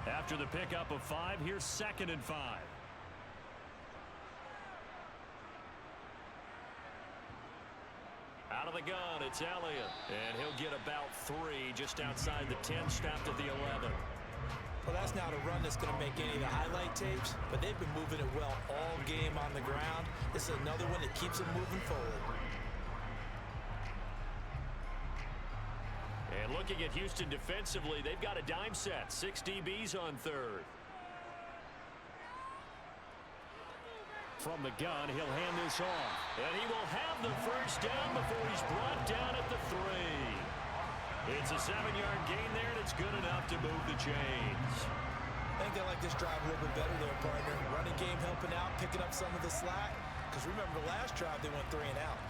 After the pickup of 5, here's 2nd and 5. Out of the gun, it's Elliott. And he'll get about 3 just outside the 10, stopped at the 11. Well, that's not a run that's going to make any of the highlight tapes, but they've been moving it well all game on the ground. This is another one that keeps them moving forward. And looking at Houston defensively, they've got a dime set. 6 DBs on third. From the gun, he'll hand this off. And he will have the first down before he's brought down at the 3. It's a 7-yard gain there, and it's good enough to move the chains. I think they like this drive a little bit better there, partner. Running game helping out, picking up some of the slack. Because remember, the last drive, they went 3 and out.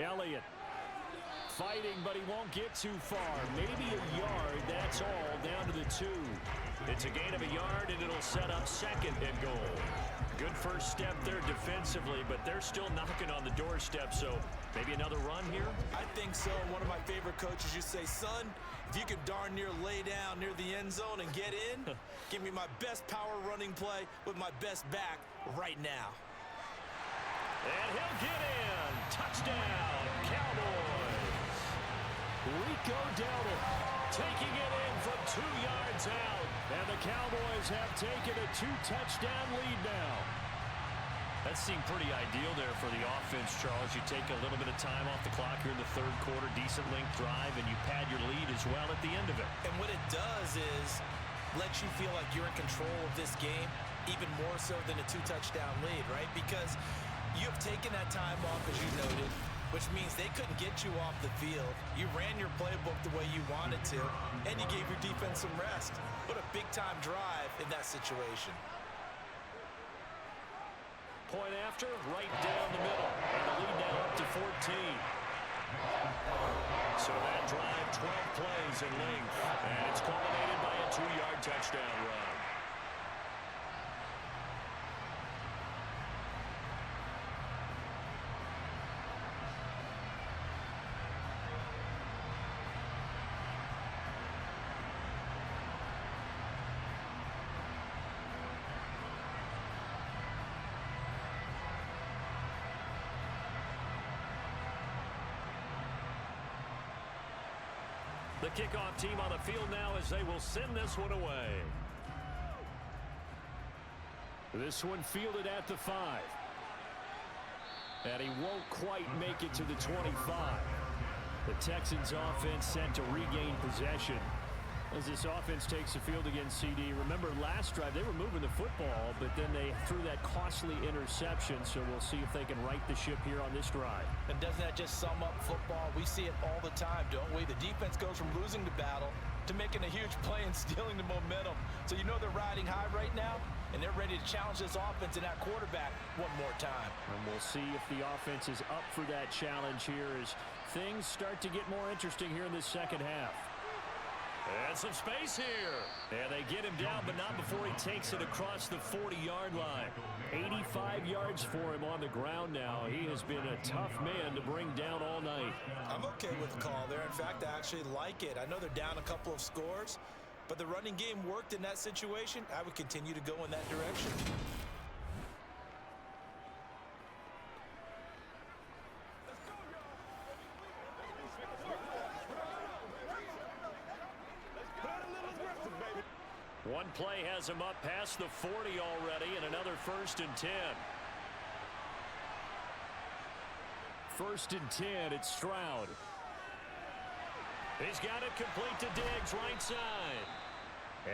Elliott fighting, but he won't get too far. Maybe a yard, that's all, down to the 2. It's a gain of a yard, and it'll set up 2nd and goal. Good first step there defensively, but they're still knocking on the doorstep, so maybe another run here? I think so. One of my favorite coaches used to say, son, if you can darn near lay down near the end zone and get in, give me my best power running play with my best back right now. And he'll get in. Touchdown, Cowboys. Rico Dowdle Taking it in from 2 yards out. And the Cowboys have taken a 2-touchdown lead now. That seemed pretty ideal there for the offense, Charles. You take a little bit of time off the clock here in the third quarter, decent length drive, and you pad your lead as well at the end of it. And what it does is lets you feel like you're in control of this game, even more so than a 2-touchdown lead, right? Because You have taken that time off, as you noted, which means they couldn't get you off the field. You ran your playbook the way you wanted to, and you gave your defense some rest. What a big-time drive in that situation. Point after, right down the middle. And the lead now up to 14. So that drive, 12 plays in length. And it's culminated by a 2-yard touchdown run. The kickoff team on the field now as they will send this one away. This one fielded at the 5. And he won't quite make it to the 25. The Texans offense sent to regain possession. As this offense takes the field against CD. Remember last drive they were moving the football, but then they threw that costly interception. So we'll see if they can right the ship here on this drive. And doesn't that just sum up football? We see it all the time, don't we? The defense goes from losing the battle to making a huge play and stealing the momentum. So you know they're riding high right now, and they're ready to challenge this offense and that quarterback one more time. And we'll see if the offense is up for that challenge here as things start to get more interesting here in this second half. And some space here. And they get him down, but not before he takes it across the 40-yard line. 85 yards for him on the ground now. He has been a tough man to bring down all night. I'm okay with the call there. In fact, I actually like it. I know they're down a couple of scores, but the running game worked in that situation. I would continue to go in that direction. One play has him up past the 40 already, and another 1st and 10. 1st and 10, it's Stroud. He's got it complete to Diggs, right side.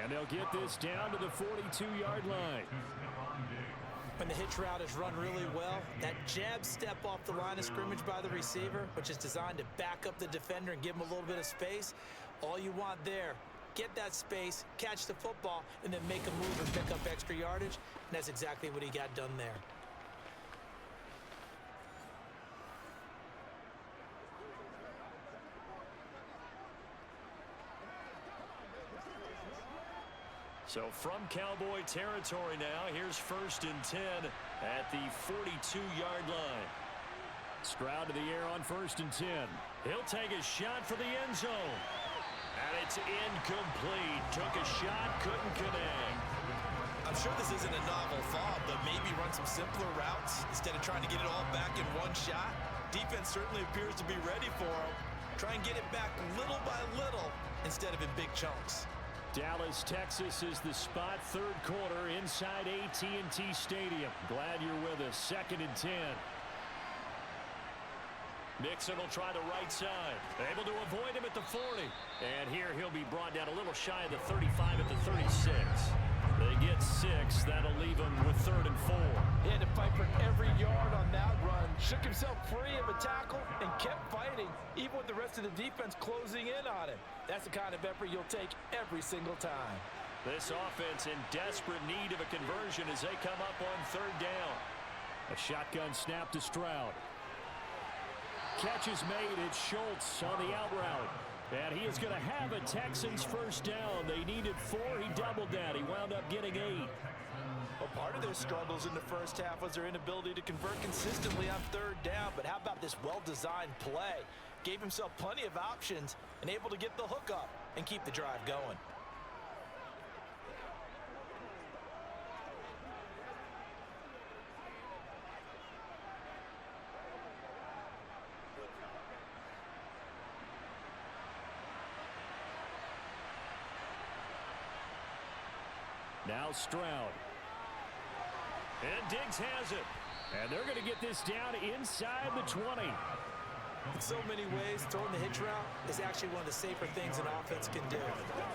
And they'll get this down to the 42-yard line. When the hitch route is run really well, that jab step off the line of scrimmage by the receiver, which is designed to back up the defender and give him a little bit of space, all you want there, get that space, catch the football, and then make a move and pick up extra yardage, and that's exactly what he got done there. So from Cowboy territory now, here's 1st and 10 at the 42-yard line. Stroud to the air on 1st and 10. He'll take a shot for the end zone. And it's incomplete. Took a shot, couldn't connect. I'm sure this isn't a novel thought, but maybe run some simpler routes instead of trying to get it all back in one shot. Defense certainly appears to be ready for him. Try and get it back little by little instead of in big chunks. Dallas, Texas is the spot. 3rd quarter inside AT&T Stadium. Glad you're with us. 2nd and 10. Mixon will try the right side. Able to avoid him at the 40. And here he'll be brought down a little shy of the 35 at the 36. They get 6. That'll leave him with 3rd and 4. He had to fight for every yard on that run. Shook himself free of a tackle and kept fighting, even with the rest of the defense closing in on him. That's the kind of effort you'll take every single time. This offense in desperate need of a conversion as they come up on 3rd down. A shotgun snap to Stroud. Catch is made. It's Schultz on the out route. And he is going to have a Texans 1st down. They needed 4. He doubled that. He wound up getting 8. Well, part of their struggles in the first half was their inability to convert consistently on 3rd down. But how about this well-designed play? Gave himself plenty of options and able to get the hook up and keep the drive going. Now Stroud. And Diggs has it. And they're going to get this down inside the 20. In so many ways, throwing the hitch route is actually one of the safer things an offense can do.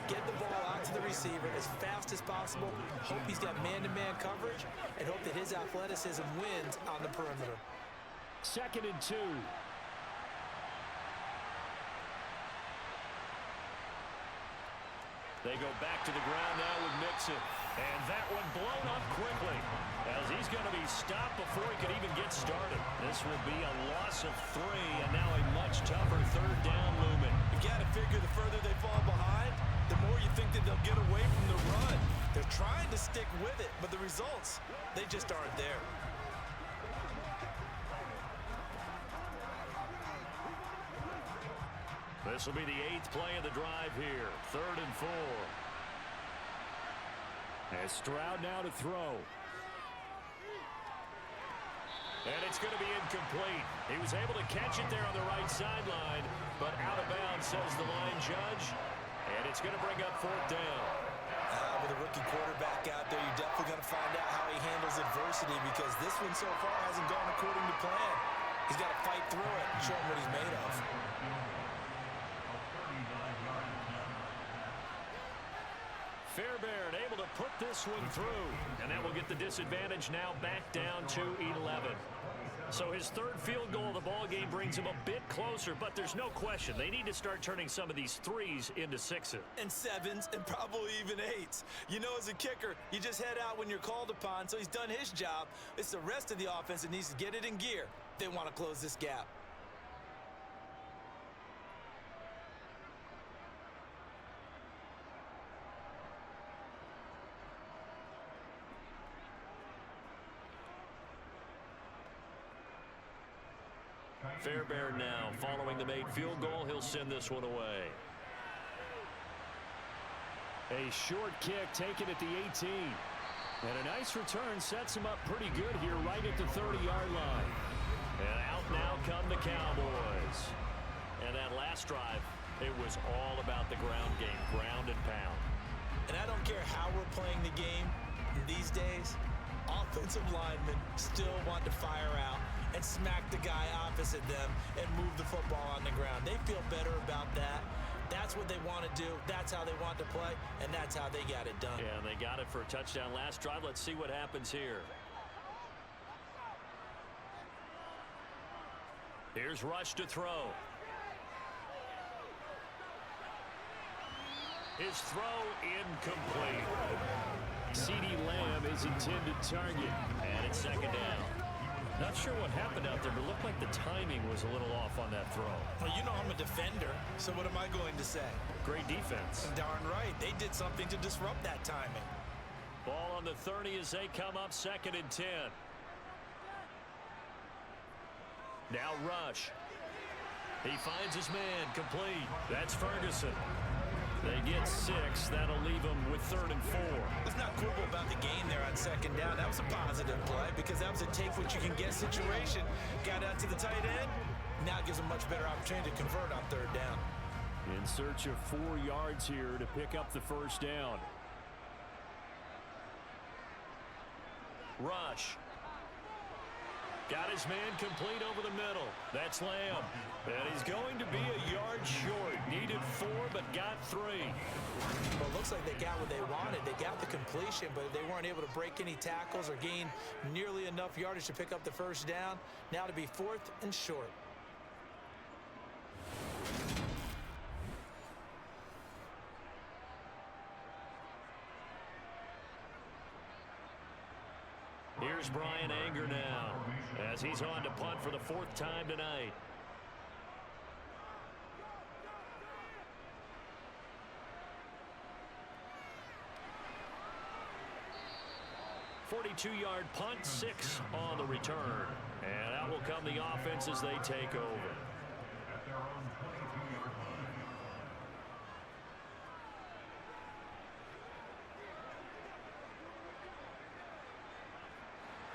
Get the ball out to the receiver as fast as possible, hope he's got man-to-man coverage, and hope that his athleticism wins on the perimeter. 2nd and 2. They go back to the ground now with Mixon. And that one blown up quickly, as he's going to be stopped before he could even get started. This will be a loss of 3, and now a much tougher 3rd down looming. You got to figure the further they fall behind, the more you think that they'll get away from the run. They're trying to stick with it, but the results, they just aren't there. This will be the 8th play of the drive here. 3rd and 4. And Stroud now to throw. And it's going to be incomplete. He was able to catch it there on the right sideline, but out of bounds, says the line judge. And it's going to bring up 4th down. With a rookie quarterback out there, you're definitely going to find out how he handles adversity, because this one so far hasn't gone according to plan. He's got to fight through it and show him what he's made of. Fairbairn able to put this one through, and that will get the disadvantage now back down to 11. So his 3rd field goal of the ball game brings him a bit closer, but there's no question they need to start turning some of these 3s into 6s. And 7s, and probably even 8s. You know, as a kicker, you just head out when you're called upon, so he's done his job. It's the rest of the offense that needs to get it in gear if they want to close this gap. Fairbairn now, following the made field goal, he'll send this one away. A short kick taken at the 18. And a nice return sets him up pretty good here right at the 30-yard line. And out now come the Cowboys. And that last drive, it was all about the ground game, ground and pound. And I don't care how we're playing the game these days, offensive linemen still want to fire out and smack the guy opposite them and move the football on the ground. They feel better about that. That's what they want to do. That's how they want to play, and that's how they got it done. Yeah, and they got it for a touchdown last drive. Let's see what happens here. Here's Rush to throw. His throw incomplete. CeeDee Lamb is intended target, and it's 2nd down. Not sure what happened out there, but it looked like the timing was a little off on that throw. Well, you know I'm a defender, so what am I going to say? Great defense. Darn right. They did something to disrupt that timing. Ball on the 30 as they come up 2nd and 10. Now Rush. He finds his man complete. That's Ferguson. They get 6. That'll leave them with 3rd and 4. Let's not quibble about the gain there on 2nd down. That was a positive play because that was a take-what-you-can-get situation. Got out to the tight end. Now it gives them much better opportunity to convert on 3rd down. In search of 4 yards here to pick up the 1st down. Rush. Got his man complete over the middle. That's Lamb. And he's going to be a yard short. Needed 4, but got 3. Well, it looks like they got what they wanted. They got the completion, but they weren't able to break any tackles or gain nearly enough yardage to pick up the 1st down. Now to be 4th and short. Here's Brian Anger now, as he's on to punt for the 4th time tonight. .42-yard punt, 6 on the return. And out will come the offense as they take over.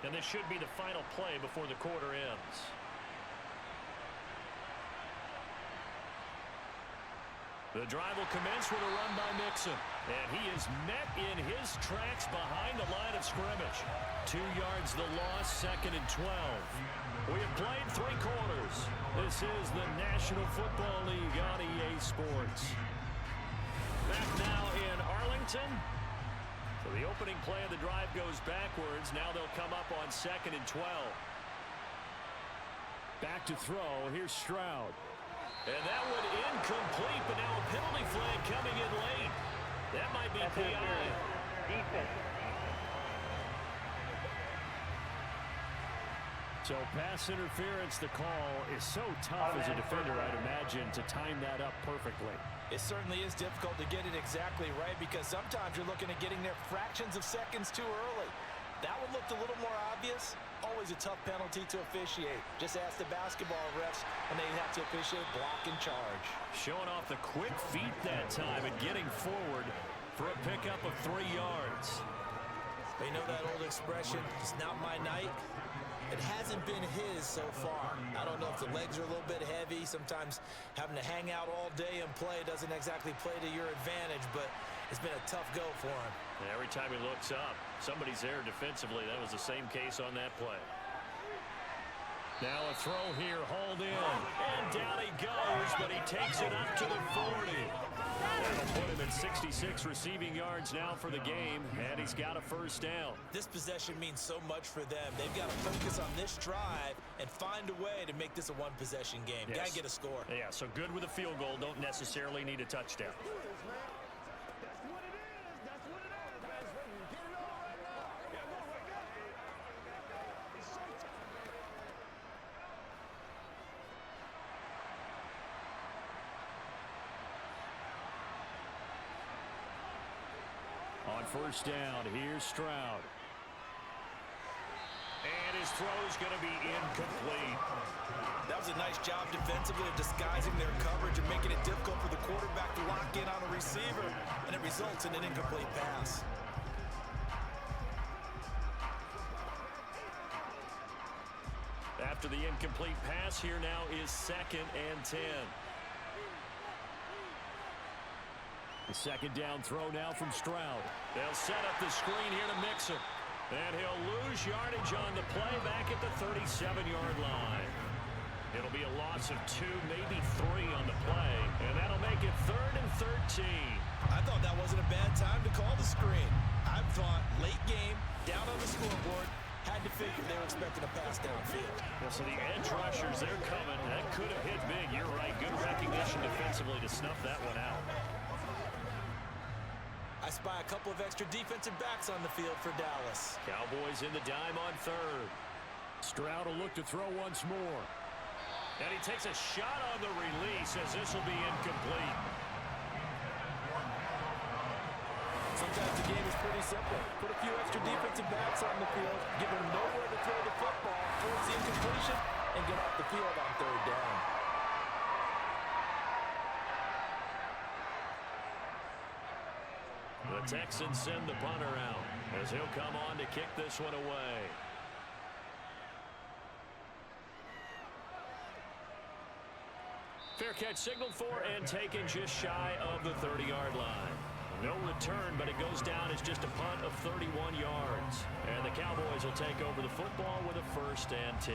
And this should be the final play before the quarter ends. The drive will commence with a run by Mixon. And he is met in his tracks behind the line of scrimmage. 2 yards the loss, 2nd and 12. We have played 3 quarters. This is the National Football League on EA Sports. Back now in Arlington. So the opening play of the drive goes backwards. Now they'll come up on 2nd and 12. Back to throw. Here's Stroud. And that one incomplete, but now a penalty flag coming in late. That might be PI. Defense. So pass interference, the call is so tough as a defender, I'd imagine, to time that up perfectly. It certainly is difficult to get it exactly right because sometimes you're looking at getting there fractions of seconds too early. That one looked a little more obvious. Always a tough penalty to officiate. Just ask the basketball refs when they have to officiate block and charge. Showing off the quick feet that time and getting forward for a pickup of 3 yards. They know that old expression, it's not my night. It hasn't been his so far. I don't know if the legs are a little bit heavy. Sometimes having to hang out all day and play doesn't exactly play to your advantage, but it's been a tough go for him. And every time he looks up, somebody's there defensively. That was the same case on that play. Now a throw here, hauled in. And down he goes, but he takes it up to the 40. That'll put him at 66 receiving yards now for the game, and he's got a first down. This possession means so much for them. They've got to focus on this drive and find a way to make this a one-possession game. Yes. Got to get a score. Yeah, so good with a field goal. Don't necessarily need a touchdown. On first down, here's Stroud. And his throw's going to be incomplete. That was a nice job defensively of disguising their coverage and making it difficult for the quarterback to lock in on a receiver, and it results in an incomplete pass. After the incomplete pass, here now is 2nd and 10. The second down throw now from Stroud. They'll set up the screen here to Mixon. And he'll lose yardage on the play back at the 37-yard line. It'll be a loss of 2, maybe 3 on the play. And that'll make it 3rd and 13. I thought that wasn't a bad time to call the screen. I thought late game, down on the scoreboard, had to figure they were expecting a pass downfield. Well, so the edge rushers, they're coming. That could have hit big. You're right. Good recognition defensively to snuff that one out. I spy a couple of extra defensive backs on the field for Dallas. Cowboys in the dime on 3rd. Stroud will look to throw once more. And he takes a shot on the release as this will be incomplete. Sometimes the game is pretty simple. Put a few extra defensive backs on the field, give them nowhere to throw the football, force the incompletion, and get off the field on 3rd down. The Texans send the punter out as he'll come on to kick this one away. Fair catch signaled for and taken just shy of the 30-yard line. No return, but it goes down as just a punt of 31 yards. And the Cowboys will take over the football with a 1st and 10.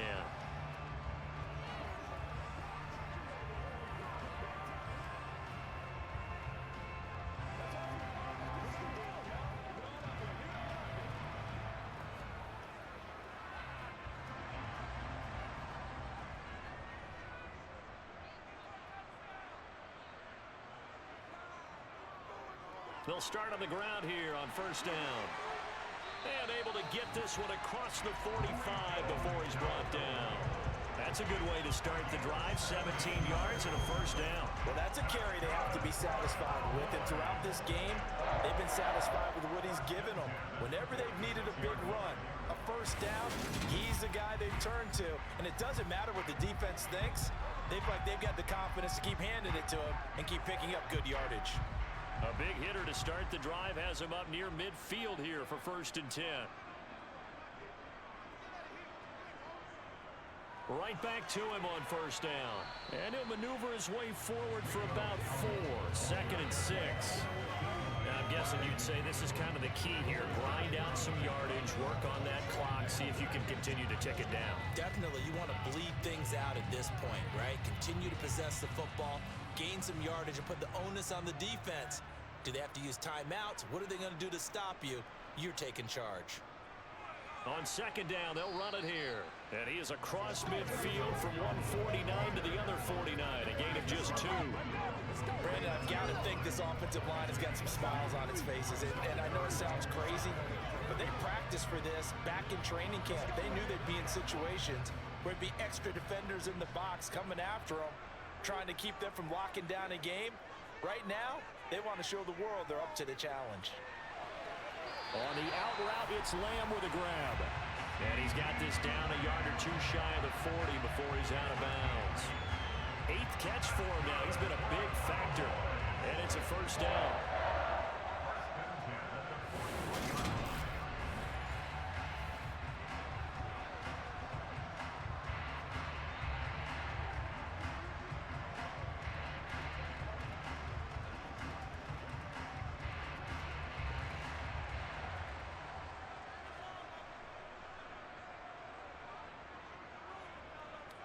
They'll start on the ground here on 1st down. And able to get this one across the 45 before he's brought down. That's a good way to start the drive. 17 yards and a 1st down. Well, that's a carry they have to be satisfied with. And throughout this game, they've been satisfied with what he's given them. Whenever they've needed a big run, a 1st down, he's the guy they've turned to. And it doesn't matter what the defense thinks. They've got the confidence to keep handing it to him and keep picking up good yardage. A big hitter to start the drive has him up near midfield here for 1st and 10. Right back to him on first down. And he'll maneuver his way forward for about 4. 2nd and 6. Now, I'm guessing you'd say this is kind of the key here. Grind out some yardage, work on that clock, see if you can continue to tick it down. Definitely, you want to bleed things out at this point, right? Continue to possess the football, gain some yardage, and put the onus on the defense. Do they have to use timeouts? What are they going to do to stop you? You're taking charge. On 2nd down, they'll run it here. And he is across midfield from 149 to the other 49, a gain of just 2. Brandon, I've got to think this offensive line has got some smiles on its faces. And I know it sounds crazy, but they practiced for this back in training camp. They knew they'd be in situations where there'd be extra defenders in the box coming after them, trying to keep them from locking down a game. Right now, they want to show the world they're up to the challenge. On the out route, it's Lamb with a grab. And he's got this down a yard or 2 shy of the 40 before he's out of bounds. 8th catch for him now. He's been a big factor. And it's a first down.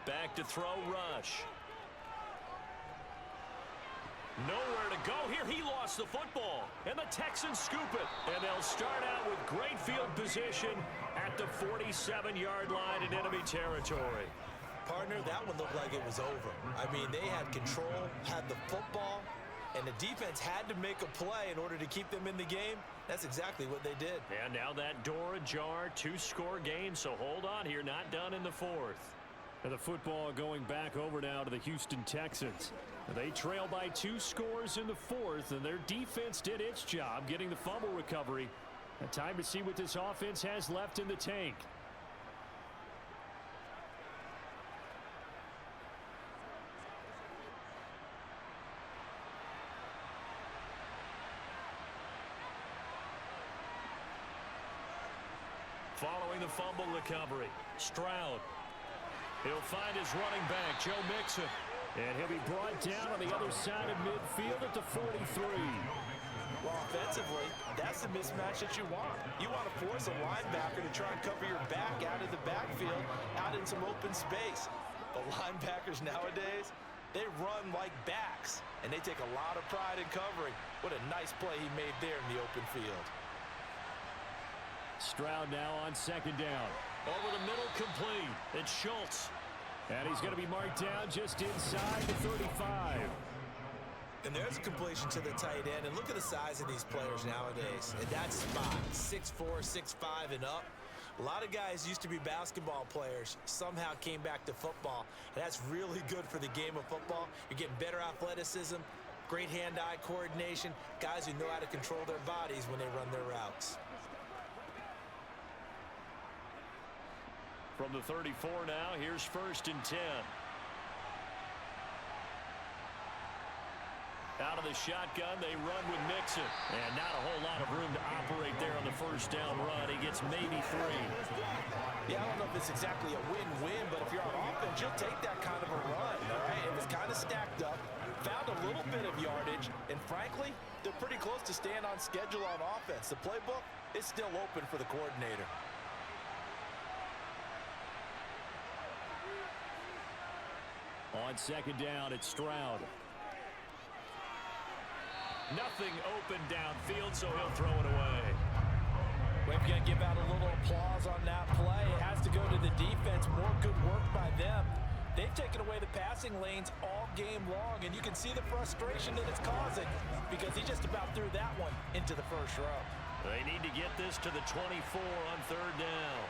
Back to throw, Rush. Nowhere to go here. He lost the football. And the Texans scoop it. And they'll start out with great field position at the 47-yard line in enemy territory. Partner, that one looked like it was over. I mean, they had control, had the football, and the defense had to make a play in order to keep them in the game. That's exactly what they did. And now that door ajar, 2-score game, so hold on here. Not done in the 4th. And the football going back over now to the Houston Texans. They trail by 2 scores in the 4th, and their defense did its job getting the fumble recovery. And time to see what this offense has left in the tank. Following the fumble recovery, Stroud. He'll find his running back, Joe Mixon. And he'll be brought down on the other side of midfield at the 43. Well, offensively, that's the mismatch that you want. You want to force a linebacker to try and cover your back out of the backfield, out in some open space. But linebackers nowadays, they run like backs, and they take a lot of pride in covering. What a nice play he made there in the open field. Stroud now on 2nd down. Over the middle, complete. It's Schultz. And he's going to be marked down just inside the 35. And there's a completion to the tight end. And look at the size of these players nowadays. And that spot, 6'4", 6'5", and up. A lot of guys used to be basketball players, somehow came back to football. And that's really good for the game of football. You're getting better athleticism, great hand-eye coordination, guys who know how to control their bodies when they run their routes. From the 34 now, here's 1st and 10. Out of the shotgun, they run with Mixon. And not a whole lot of room to operate there on the 1st down run. He gets maybe 3. Yeah, I don't know if it's exactly a win-win, but if you're on offense, you'll take that kind of a run, all right? It was kind of stacked up, found a little bit of yardage, and frankly, they're pretty close to staying on schedule on offense. The playbook is still open for the coordinator. On 2nd down, it's Stroud. Nothing open downfield, so he'll throw it away. We've got to give out a little applause on that play. It has to go to the defense. More good work by them. They've taken away the passing lanes all game long, and you can see the frustration that it's causing because he just about threw that one into the 1st row. They need to get this to the 24 on 3rd down.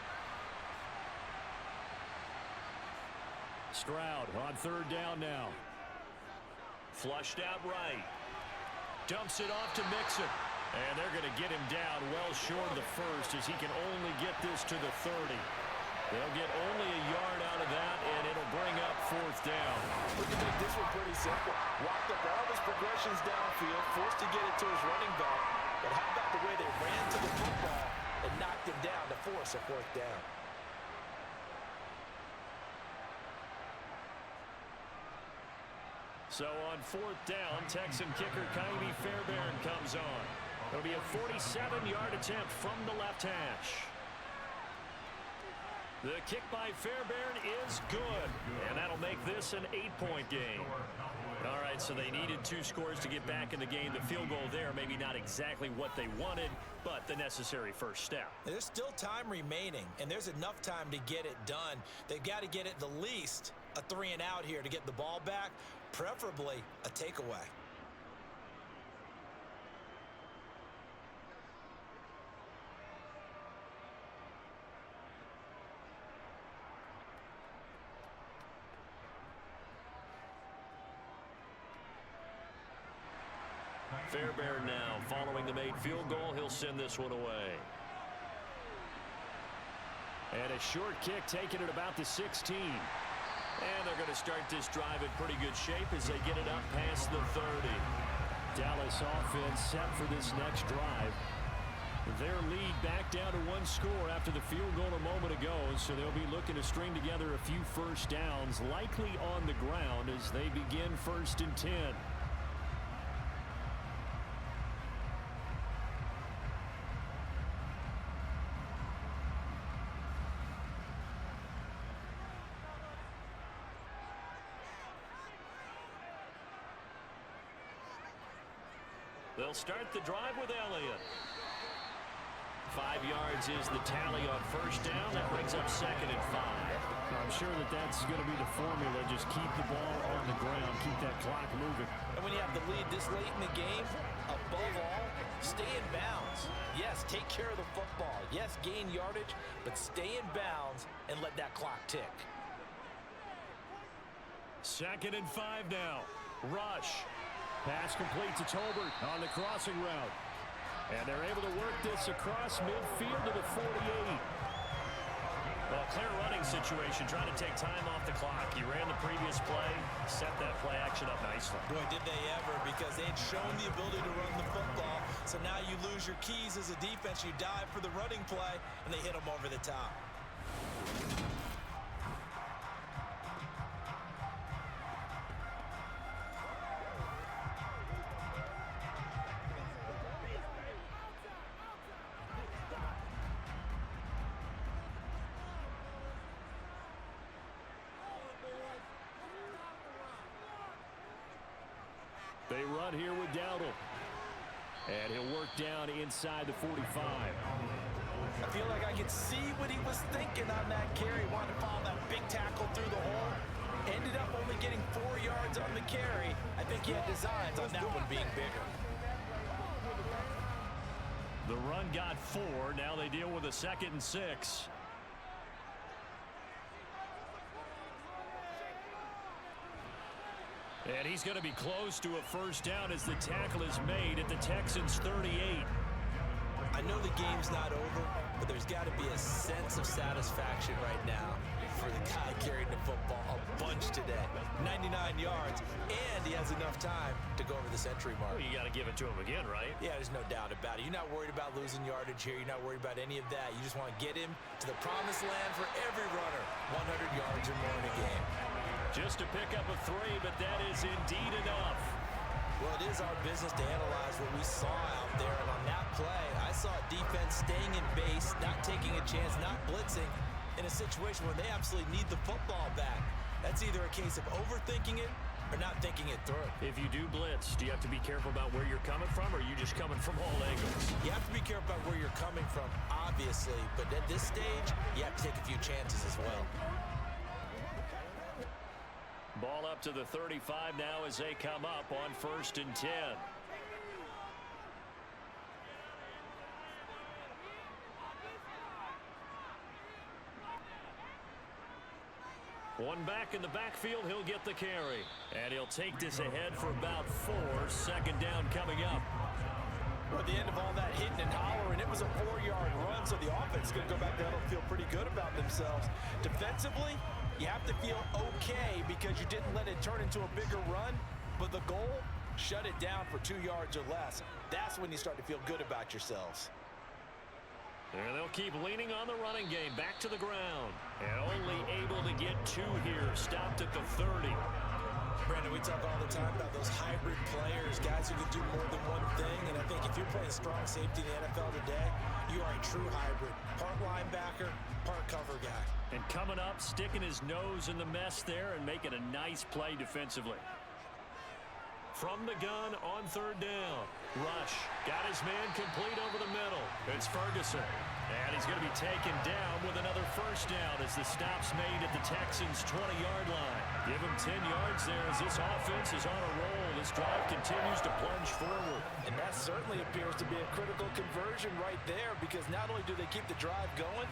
Stroud on 3rd down now. Flushed out right. Dumps it off to Mixon. And they're going to get him down well short of the 1st as he can only get this to the 30. They'll get only a yard out of that, and it'll bring up 4th down. We can make this one pretty simple. Walked up all his progressions downfield, forced to get it to his running back. But how about the way they ran to the football and knocked him down to force a 4th down? So on 4th down, Texan kicker Kaimi Fairbairn comes on. It'll be a 47-yard attempt from the left hash. The kick by Fairbairn is good, and that'll make this an 8-point game. All right, so they needed 2 scores to get back in the game. The field goal there, maybe not exactly what they wanted, but the necessary first step. There's still time remaining, and there's enough time to get it done. They've got to get at the least a 3-and-out here to get the ball back, preferably a takeaway. Fairbairn now following the made field goal. He'll send this one away. And a short kick taken at about the 16. And they're going to start this drive in pretty good shape as they get it up past the 30. Dallas offense set for this next drive. Their lead back down to 1 score after the field goal a moment ago, so they'll be looking to string together a few first downs, likely on the ground as they begin 1st and 10. They'll start the drive with Elliott. 5 yards is the tally on 1st down. That brings up 2nd and 5. I'm sure that's going to be the formula. Just keep the ball on the ground. Keep that clock moving. And when you have the lead this late in the game, above all, stay in bounds. Yes, take care of the football. Yes, gain yardage, but stay in bounds and let that clock tick. 2nd and 5 now. Rush. Pass complete to Tolbert on the crossing route. And they're able to work this across midfield to the 48. Well, clear running situation, trying to take time off the clock. He ran the previous play, set that play action up nicely. Boy, did they ever, because they had shown the ability to run the football. So now you lose your keys as a defense. You dive for the running play, and they hit them over the top. They run here with Dowdle. And he'll work down inside the 45. I feel like I could see what he was thinking on that carry. Wanted to follow that big tackle through the hole. Ended up only getting 4 yards on the carry. I think he had designs on that one being bigger. The run got 4. Now they deal with a 2nd and 6. And he's going to be close to a first down as the tackle is made at the Texans' 38. I know the game's not over, but there's got to be a sense of satisfaction right now for the guy carrying the football a bunch today. 99 yards, and he has enough time to go over the century mark. Well, you got to give it to him again, right? Yeah, there's no doubt about it. You're not worried about losing yardage here. You're not worried about any of that. You just want to get him to the promised land for every runner. 100 yards or more in a game. Just to pick up a 3, but that is indeed enough. Well, it is our business to analyze what we saw out there, and on that play, I saw defense staying in base, not taking a chance, not blitzing, in a situation where they absolutely need the football back. That's either a case of overthinking it or not thinking it through. If you do blitz, do you have to be careful about where you're coming from, or are you just coming from all angles? You have to be careful about where you're coming from, obviously, but at this stage, you have to take a few chances as well. Ball up to the 35 now as they come up on 1st and 10. One back in the backfield, he'll get the carry. And he'll take this ahead for about 4. 2nd down coming up. Well, at the end of all that hitting and hollering, it was a 4-yard run, so the offense is going to go back down and feel pretty good about themselves. Defensively, you have to feel okay because you didn't let it turn into a bigger run, but the goal, shut it down for 2 yards or less. That's when you start to feel good about yourselves. And they'll keep leaning on the running game, back to the ground. And only able to get 2 here, stopped at the 30. Brandon, we talk all the time about those hybrid players, guys who can do more than one thing, and I think if you're playing strong safety in the NFL today, you are a true hybrid. Part linebacker, part cover guy. And coming up, sticking his nose in the mess there and making a nice play defensively. From the gun on third down. Rush got his man complete over the middle. It's Ferguson. And he's going to be taken down with another first down as the stop's made at the Texans' 20-yard line. Give him 10 yards there as this offense is on a roll. This drive continues to plunge forward. And that certainly appears to be a critical conversion right there, because not only do they keep the drive going,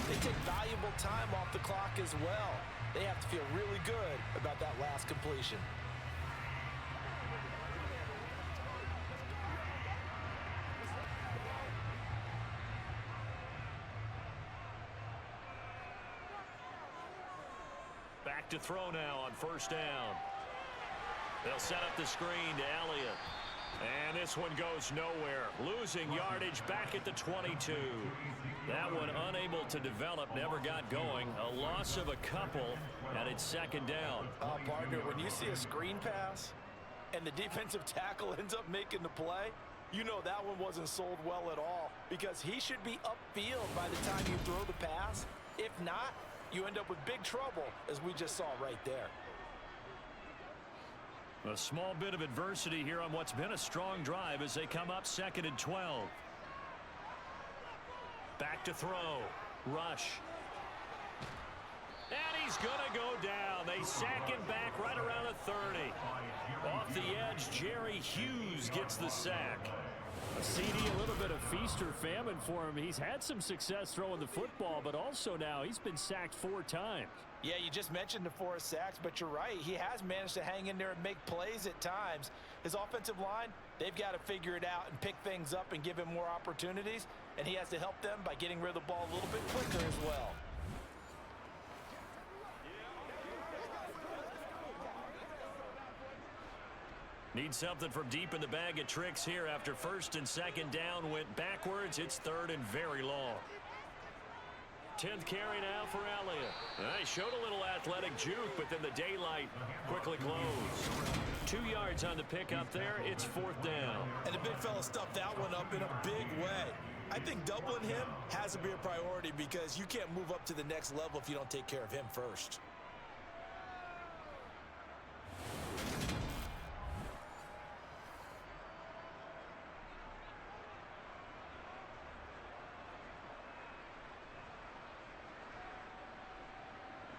they take valuable time off the clock as well. They have to feel really good about that last completion. Back to throw now on first down. They'll set up the screen to Elliott. And this one goes nowhere. Losing yardage back at the 22. That one unable to develop, never got going. A loss of a couple, and it's second down. Partner, when you see a screen pass and the defensive tackle ends up making the play, you know that one wasn't sold well at all, because he should be upfield by the time you throw the pass. If not, you end up with big trouble, as we just saw right there. A small bit of adversity here on what's been a strong drive as they come up second and 12. Back to throw. Rush. And he's going to go down. They sack him back right around the 30. Off the edge, Jerry Hughes gets the sack. A CD, a little bit of feast or famine for him. He's had some success throwing the football, but also now he's been sacked 4 times. Yeah, you just mentioned the 4 sacks, but you're right. He has managed to hang in there and make plays at times. His offensive line, they've got to figure it out and pick things up and give him more opportunities, and he has to help them by getting rid of the ball a little bit quicker as well. Need something from deep in the bag of tricks here after first and second down went backwards. It's third and very long. 10th carry now for Elliott. He showed a little athletic juke, but then the daylight quickly closed. 2 yards on the pickup there. It's 4th down. And the big fella stuffed that one up in a big way. I think doubling him has to be a priority, because you can't move up to the next level if you don't take care of him first.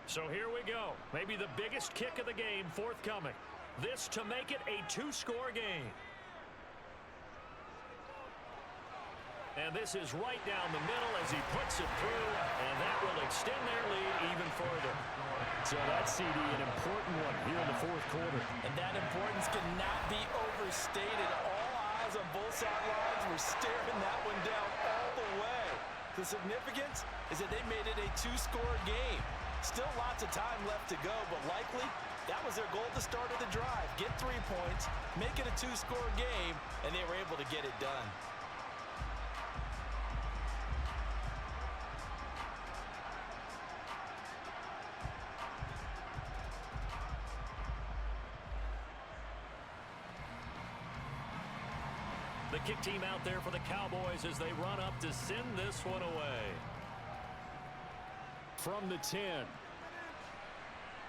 So here we go. Maybe the biggest kick of the game forthcoming. This to make it a 2-score game. And this is right down the middle as he puts it through, and that will extend their lead even further. So that CD, an important one here in the 4th quarter. And that importance cannot be overstated. All eyes on both sidelines were staring that one down all the way. The significance is that they made it a 2-score game. Still lots of time left to go, but likely that was their goal at the start of the drive. Get 3 points, make it a 2-score game, and they were able to get it done. The kick team out there for the Cowboys as they run up to send this one away. From the 10.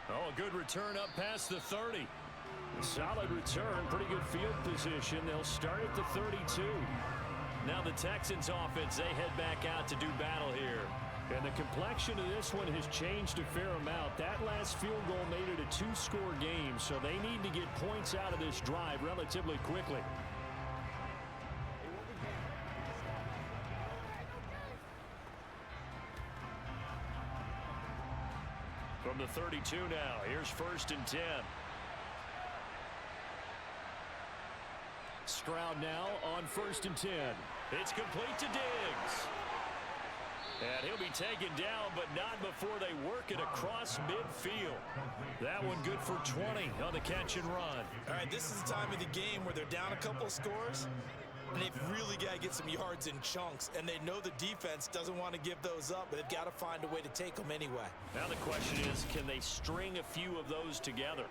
Oh, a good return up past the 30. Solid return, pretty good field position. They'll start at the 32. Now the Texans offense, they head back out to do battle here. And the complexion of this one has changed a fair amount. That last field goal made it a 2-score game, so they need to get points out of this drive relatively quickly. From the 32 now, here's 1st and 10. Stroud now on 1st and 10. It's complete to Diggs. And he'll be taken down, but not before they work it across midfield. That one good for 20 on the catch and run. All right, this is the time of the game where they're down a couple of scores, and they've really got to get some yards in chunks, and they know the defense doesn't want to give those up, but they've got to find a way to take them anyway. Now the question is, can they string a few of those together?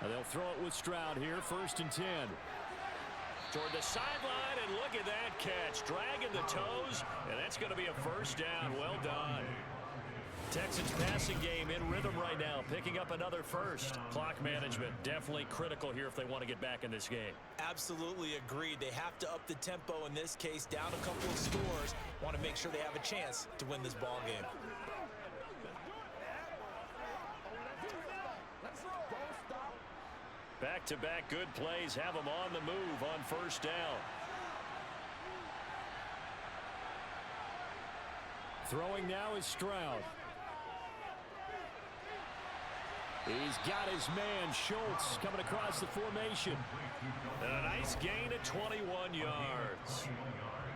They'll throw it with Stroud here, 1st and 10. Toward the sideline, and look at that catch. Dragging the toes, and that's going to be a 1st down. Well done. Texans passing game in rhythm right now, picking up another 1st. Clock management definitely critical here if they want to get back in this game. Absolutely agreed. They have to up the tempo in this case, down a couple of scores. Want to make sure they have a chance to win this ball game. Back-to-back good plays have them on the move on 1st down. Throwing now is Stroud. He's got his man, Schultz, coming across the formation. And a nice gain of 21 yards.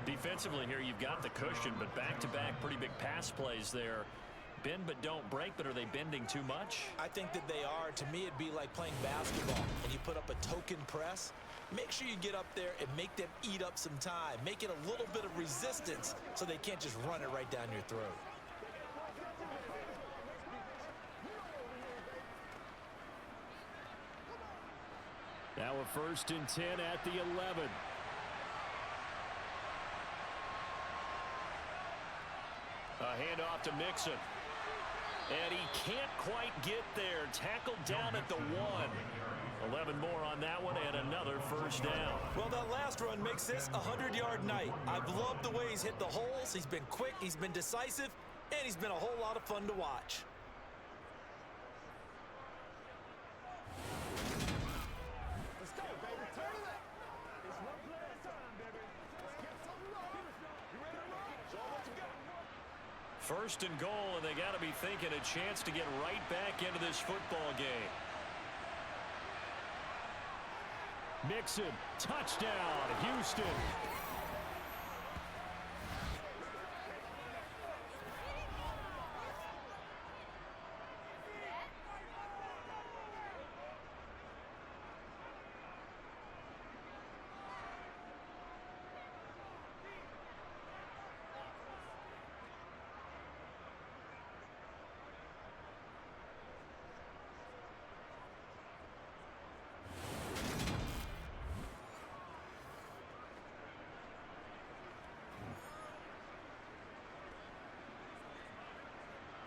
Defensively here, you've got the cushion, but back-to-back pretty big pass plays there. Bend but don't break, but are they bending too much? I think that they are. To me, it'd be like playing basketball. When you put up a token press, make sure you get up there and make them eat up some time. Make it a little bit of resistance so they can't just run it right down your throat. Now a 1st and 10 at the 11. A handoff to Mixon. And he can't quite get there. Tackled down at the 1. 11 more on that one and another 1st down. Well, that last run makes this a 100-yard night. I've loved the way he's hit the holes. He's been quick, he's been decisive, and he's been a whole lot of fun to watch. Let's go, baby. Turn it up. It's one play at a time, baby. Let's get something rolling. You ready to roll? Show what you got. 1st and goal, and they got to be thinking a chance to get right back into this football game. Mixon, touchdown, Houston.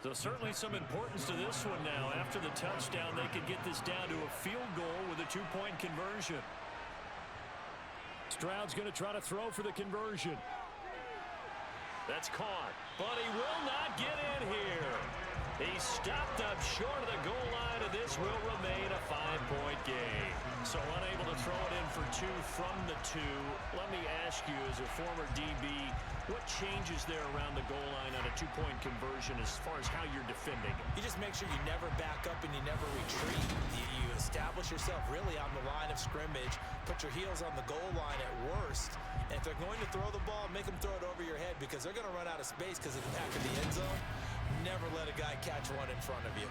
So certainly some importance to this one now. After the touchdown, they could get this down to a field goal with a 2-point conversion. Stroud's going to try to throw for the conversion. That's caught, but he will not get in here. He stopped up short of the goal line, and this will remain a 5-point game. So unable to throw it in for 2 from the 2. Let me ask you, as a former DB, what changes there around the goal line on a 2-point conversion as far as how you're defending it? You just make sure you never back up and you never retreat. You establish yourself really on the line of scrimmage, put your heels on the goal line at worst, and if they're going to throw the ball, make them throw it over your head because they're going to run out of space because of the back of the end zone. Never let a guy catch one in front of you.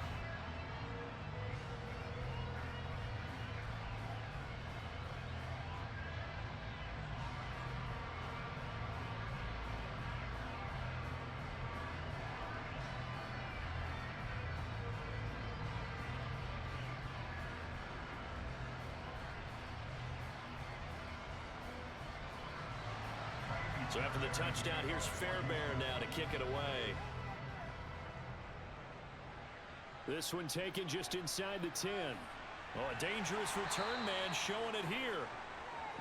So after the touchdown, here's Fairbairn now to kick it away. This one taken just inside the 10. Oh, a dangerous return man showing it here.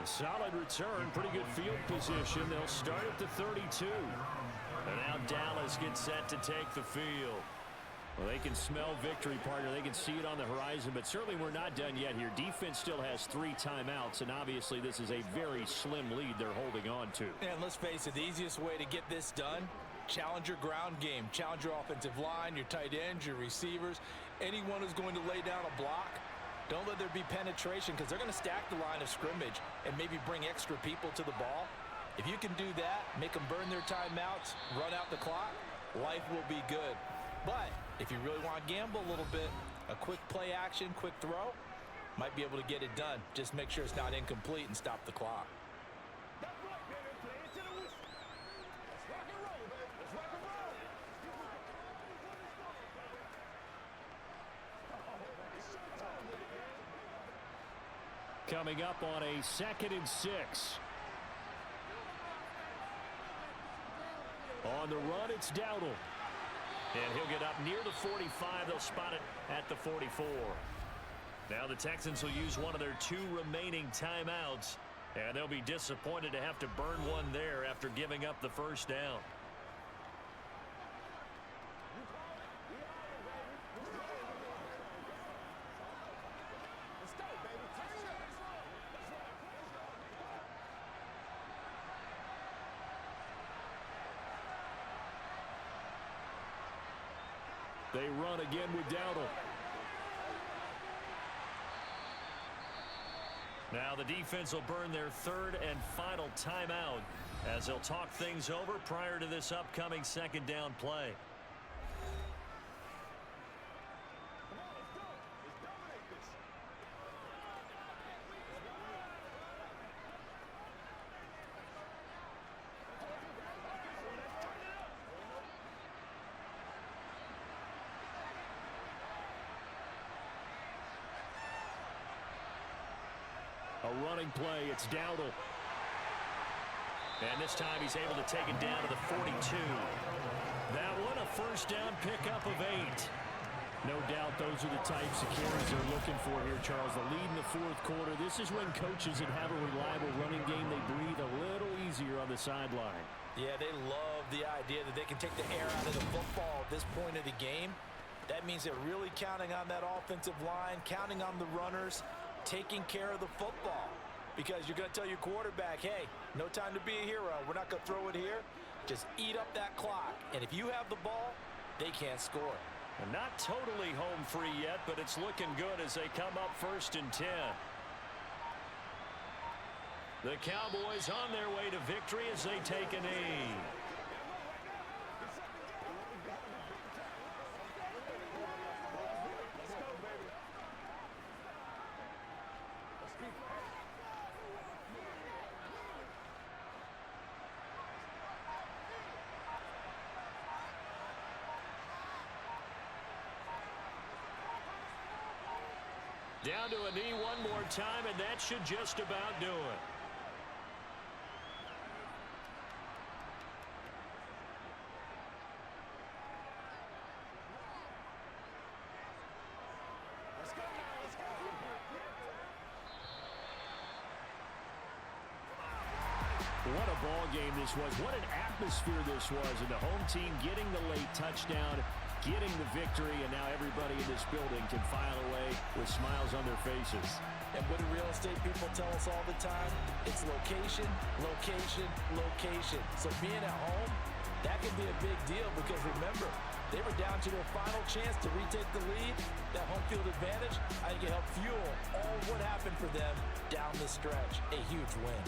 A solid return, pretty good field position. They'll start at the 32. And now Dallas gets set to take the field. Well, they can smell victory, partner. They can see it on the horizon, but certainly we're not done yet here. Defense still has 3 timeouts, and obviously this is a very slim lead they're holding on to. And let's face it, the easiest way to get this done, challenge your ground game. Challenge your offensive line, your tight ends, your receivers, anyone who's going to lay down a block. Don't let there be penetration because they're going to stack the line of scrimmage and maybe bring extra people to the ball. If you can do that, make them burn their timeouts, run out the clock, life will be good. But if you really want to gamble a little bit, a quick play action, quick throw, might be able to get it done. Just make sure it's not incomplete and stop the clock. That's right, baby. Play it to the whistle. Let's rock and roll, baby. Let's rock and roll. coming up on a 2nd and 6. On the run, it's Dowdle. And he'll get up near the 45. They'll spot it at the 44. Now the Texans will use one of their 2 remaining timeouts. And they'll be disappointed to have to burn one there after giving up the first down. Let's go, baby. Turn it up. They run again with Dowdle. Now the defense will burn their 3rd and final timeout as they'll talk things over prior to this upcoming 2nd down play. A running play, it's Dowdle. And this time he's able to take it down to the 42. That one, a first down pickup of 8. No doubt those are the types of carries they're looking for here, Charles. The lead in the 4th quarter. This is when coaches that have a reliable running game, they breathe a little easier on the sideline. Yeah, they love the idea that they can take the air out of the football at this point of the game. That means they're really counting on that offensive line, counting on the runners, taking care of the football, because you're going to tell your quarterback, hey, no time to be a hero. We're not going to throw it here. Just eat up that clock. And if you have the ball, they can't score. And not totally home free yet, but it's looking good as they come up 1st and 10. The Cowboys on their way to victory as they take a knee. Down to a knee one more time, and that should just about do it. Let's go now. Let's go. What a ball game this was. What an atmosphere this was. And the home team getting the late touchdown, getting the victory, and now everybody in this building can file away with smiles on their faces. And what do real estate people tell us all the time? It's location, location, location. So being at home, that can be a big deal because remember, they were down to their final chance to retake the lead. That home field advantage, I think it helped fuel all what happened for them down the stretch. A huge win.